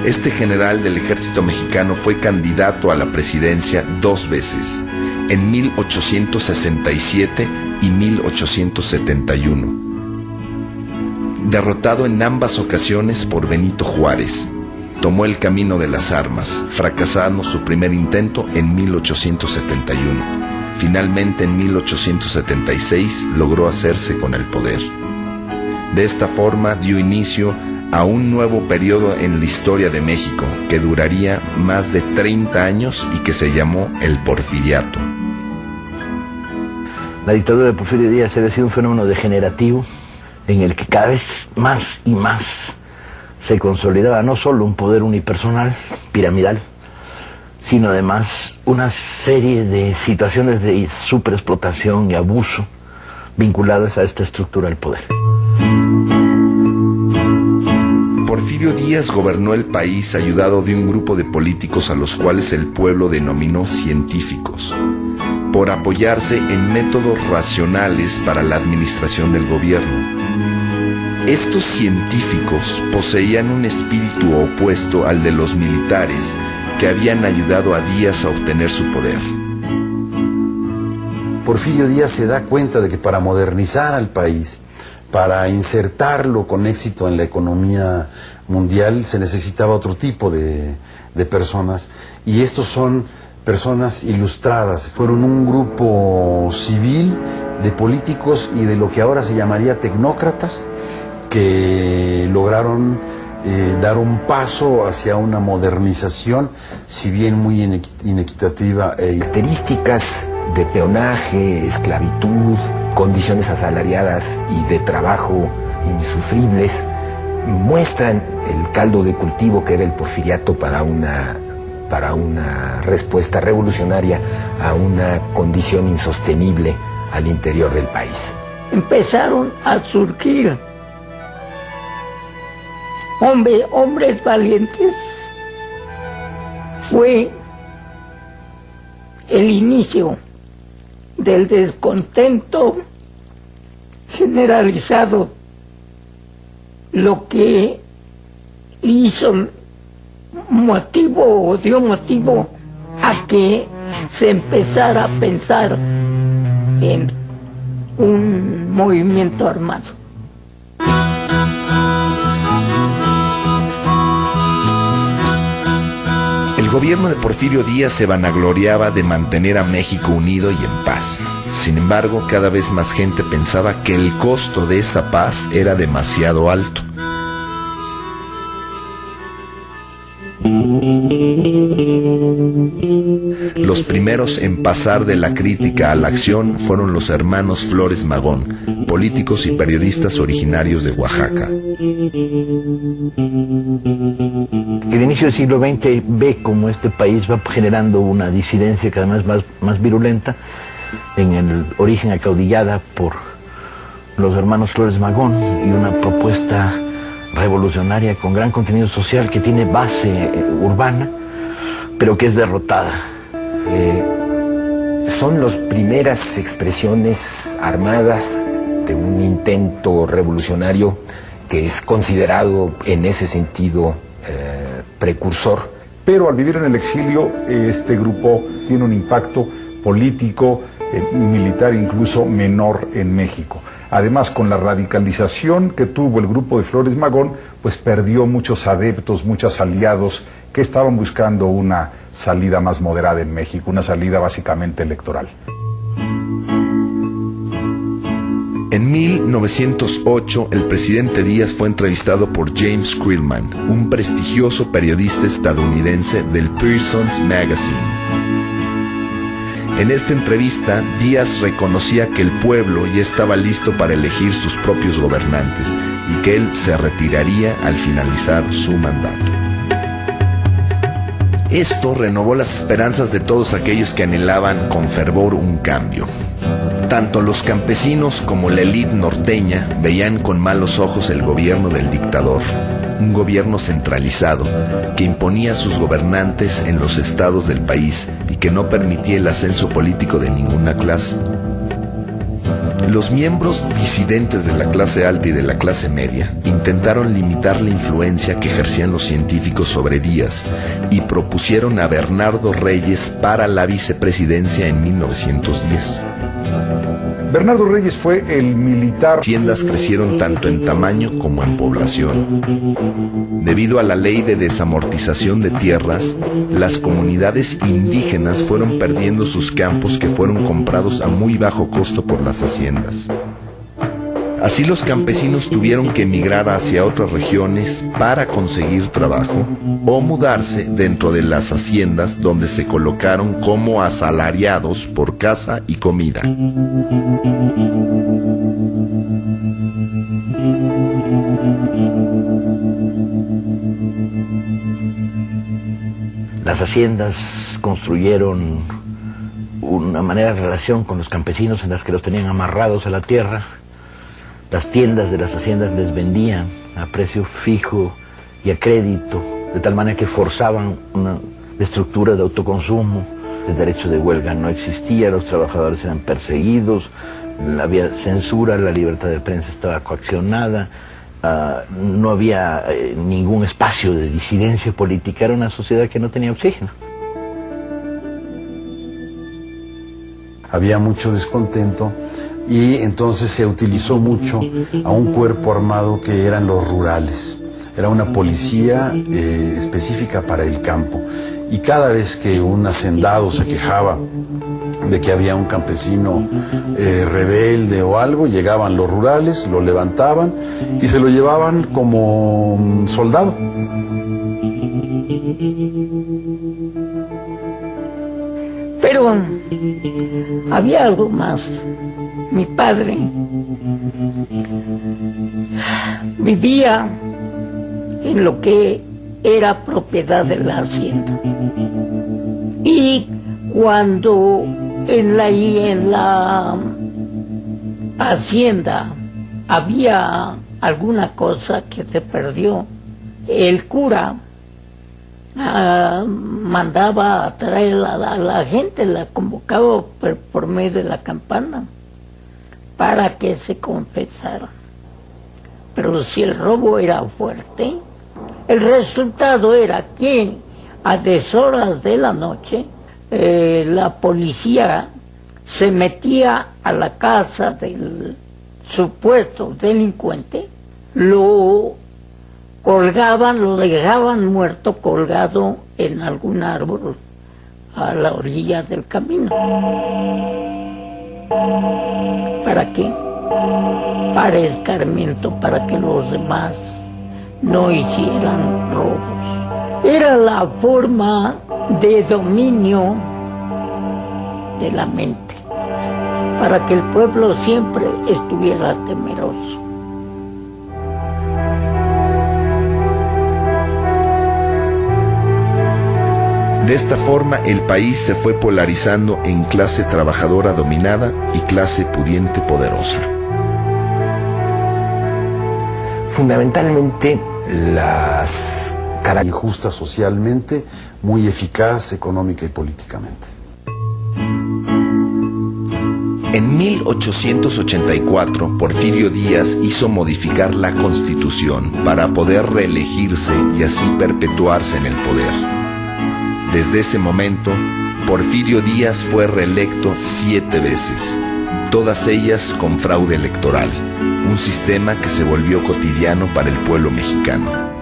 Este general del ejército mexicano fue candidato a la presidencia 2 veces, en 1867 y 1871. Derrotado en ambas ocasiones por Benito Juárez, tomó el camino de las armas, fracasando su primer intento en 1871. Finalmente, en 1876, logró hacerse con el poder. De esta forma, dio inicio a un nuevo periodo en la historia de México, que duraría más de 30 años y que se llamó el Porfiriato. La dictadura de Porfirio Díaz había sido un fenómeno degenerativo en el que cada vez más y más se consolidaba no solo un poder unipersonal, piramidal, sino además una serie de situaciones de superexplotación y abuso vinculadas a esta estructura del poder. Porfirio Díaz gobernó el país ayudado de un grupo de políticos a los cuales el pueblo denominó científicos, por apoyarse en métodos racionales para la administración del gobierno. Estos científicos poseían un espíritu opuesto al de los militares que habían ayudado a Díaz a obtener su poder. Porfirio Díaz se da cuenta de que para modernizar al país, para insertarlo con éxito en la economía mundial, se necesitaba otro tipo de personas, y estos son personas ilustradas. Fueron un grupo civil de políticos y de lo que ahora se llamaría tecnócratas, que lograron dar un paso hacia una modernización, si bien muy inequitativa. Características de peonaje, esclavitud, condiciones asalariadas y de trabajo insufribles muestran el caldo de cultivo que era el porfiriato para una respuesta revolucionaria a una condición insostenible al interior del país. Empezaron a surgir hombres valientes. Fue el inicio del descontento generalizado, lo que dio motivo a que se empezara a pensar en un movimiento armado. El gobierno de Porfirio Díaz se vanagloriaba de mantener a México unido y en paz. Sin embargo, cada vez más gente pensaba que el costo de esa paz era demasiado alto. Los primeros en pasar de la crítica a la acción fueron los hermanos Flores Magón, políticos y periodistas originarios de Oaxaca. El inicio del siglo XX ve cómo este país va generando una disidencia cada vez más virulenta, en el origen acaudillada por los hermanos Flores Magón, y una propuesta revolucionaria con gran contenido social que tiene base urbana, pero que es derrotada. Son las primeras expresiones armadas de un intento revolucionario que es considerado en ese sentido precursor. Pero al vivir en el exilio, este grupo tiene un impacto político, militar incluso menor en México. Además, con la radicalización que tuvo el grupo de Flores Magón, pues perdió muchos adeptos, muchos aliados que estaban buscando una salida más moderada en México, una salida básicamente electoral. En 1908, el presidente Díaz fue entrevistado por James Creelman, un prestigioso periodista estadounidense del Pearson's Magazine. En esta entrevista, Díaz reconocía que el pueblo ya estaba listo para elegir sus propios gobernantes y que él se retiraría al finalizar su mandato. Esto renovó las esperanzas de todos aquellos que anhelaban con fervor un cambio. Tanto los campesinos como la élite norteña veían con malos ojos el gobierno del dictador, un gobierno centralizado que imponía a sus gobernantes en los estados del país y que no permitía el ascenso político de ninguna clase. Los miembros disidentes de la clase alta y de la clase media intentaron limitar la influencia que ejercían los científicos sobre Díaz y propusieron a Bernardo Reyes para la vicepresidencia en 1910. Bernardo Reyes fue el militar. Haciendas crecieron tanto en tamaño como en población. Debido a la ley de desamortización de tierras, las comunidades indígenas fueron perdiendo sus campos que fueron comprados a muy bajo costo por las haciendas. Así los campesinos tuvieron que emigrar hacia otras regiones para conseguir trabajo o mudarse dentro de las haciendas donde se colocaron como asalariados por casa y comida. Las haciendas construyeron una manera de relación con los campesinos en las que los tenían amarrados a la tierra. Las tiendas de las haciendas les vendían a precio fijo y a crédito, de tal manera que forzaban una estructura de autoconsumo. El derecho de huelga no existía, los trabajadores eran perseguidos, había censura, la libertad de prensa estaba coaccionada, no había ningún espacio de disidencia política, era una sociedad que no tenía oxígeno. Había mucho descontento y entonces se utilizó mucho a un cuerpo armado que eran los rurales. Era una policía específica para el campo. Y cada vez que un hacendado se quejaba de que había un campesino rebelde o algo, llegaban los rurales, lo levantaban y se lo llevaban como soldado. Pero había algo más. Mi padre vivía en lo que era propiedad de la hacienda. Y cuando en la hacienda había alguna cosa que se perdió, el cura mandaba a traer a la gente, la convocaba por medio de la campana para que se confesara. Pero si el robo era fuerte, el resultado era que a deshoras de la noche la policía se metía a la casa del supuesto delincuente, lo colgaban, lo dejaban muerto colgado en algún árbol a la orilla del camino. ¿Para qué? Para escarmiento, para que los demás no hicieran robos. Era la forma de dominio de la mente, para que el pueblo siempre estuviera temeroso. De esta forma, el país se fue polarizando en clase trabajadora dominada y clase pudiente poderosa. Fundamentalmente, las injusta socialmente, muy eficaz económica y políticamente. En 1884, Porfirio Díaz hizo modificar la Constitución para poder reelegirse y así perpetuarse en el poder. Desde ese momento, Porfirio Díaz fue reelecto 7 veces, todas ellas con fraude electoral, un sistema que se volvió cotidiano para el pueblo mexicano.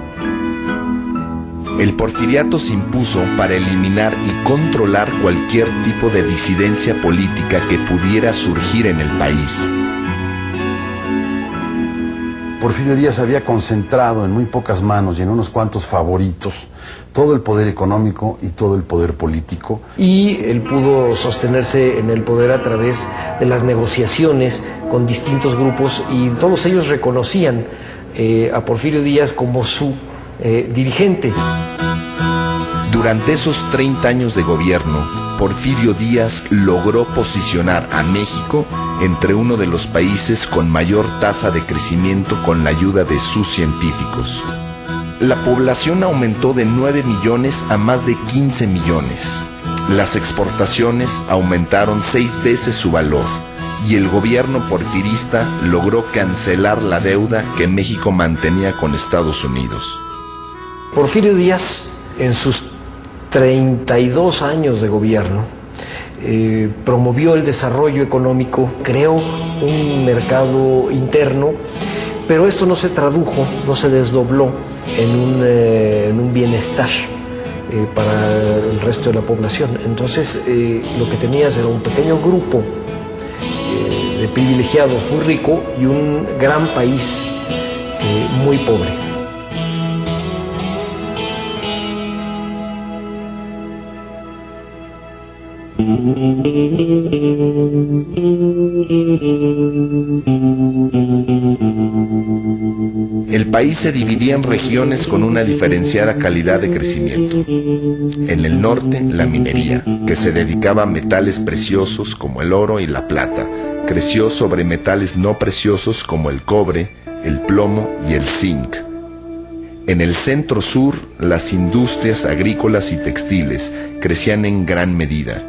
El porfiriato se impuso para eliminar y controlar cualquier tipo de disidencia política que pudiera surgir en el país. Porfirio Díaz había concentrado en muy pocas manos y en unos cuantos favoritos todo el poder económico y todo el poder político. Y él pudo sostenerse en el poder a través de las negociaciones con distintos grupos y todos ellos reconocían a Porfirio Díaz como su dirigente. Durante esos 30 años de gobierno, Porfirio Díaz logró posicionar a México entre uno de los países con mayor tasa de crecimiento con la ayuda de sus científicos. La población aumentó de 9 millones a más de 15 millones. Las exportaciones aumentaron 6 veces su valor y el gobierno porfirista logró cancelar la deuda que México mantenía con Estados Unidos. Porfirio Díaz, en sus 32 años de gobierno, promovió el desarrollo económico, creó un mercado interno, pero esto no se tradujo, no se desdobló en un bienestar para el resto de la población. Entonces, lo que tenías era un pequeño grupo de privilegiados muy rico y un gran país muy pobre. El país se dividía en regiones con una diferenciada calidad de crecimiento. En el norte, la minería, que se dedicaba a metales preciosos como el oro y la plata, creció sobre metales no preciosos como el cobre, el plomo y el zinc. En el centro-sur, las industrias agrícolas y textiles crecían en gran medida.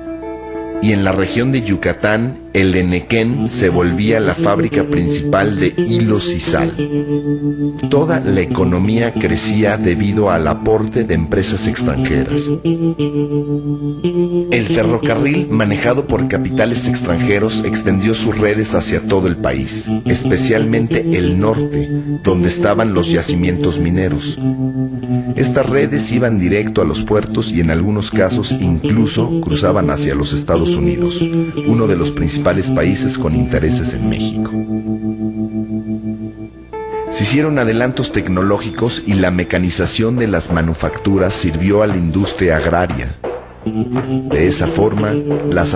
Y en la región de Yucatán el Enequén se volvía la fábrica principal de hilos y sal. Toda la economía crecía debido al aporte de empresas extranjeras. El ferrocarril, manejado por capitales extranjeros, extendió sus redes hacia todo el país, especialmente el norte, donde estaban los yacimientos mineros. Estas redes iban directo a los puertos y en algunos casos incluso cruzaban hacia los Estados Unidos, uno de los principales países con intereses en México. Se hicieron adelantos tecnológicos y la mecanización de las manufacturas sirvió a la industria agraria. De esa forma, las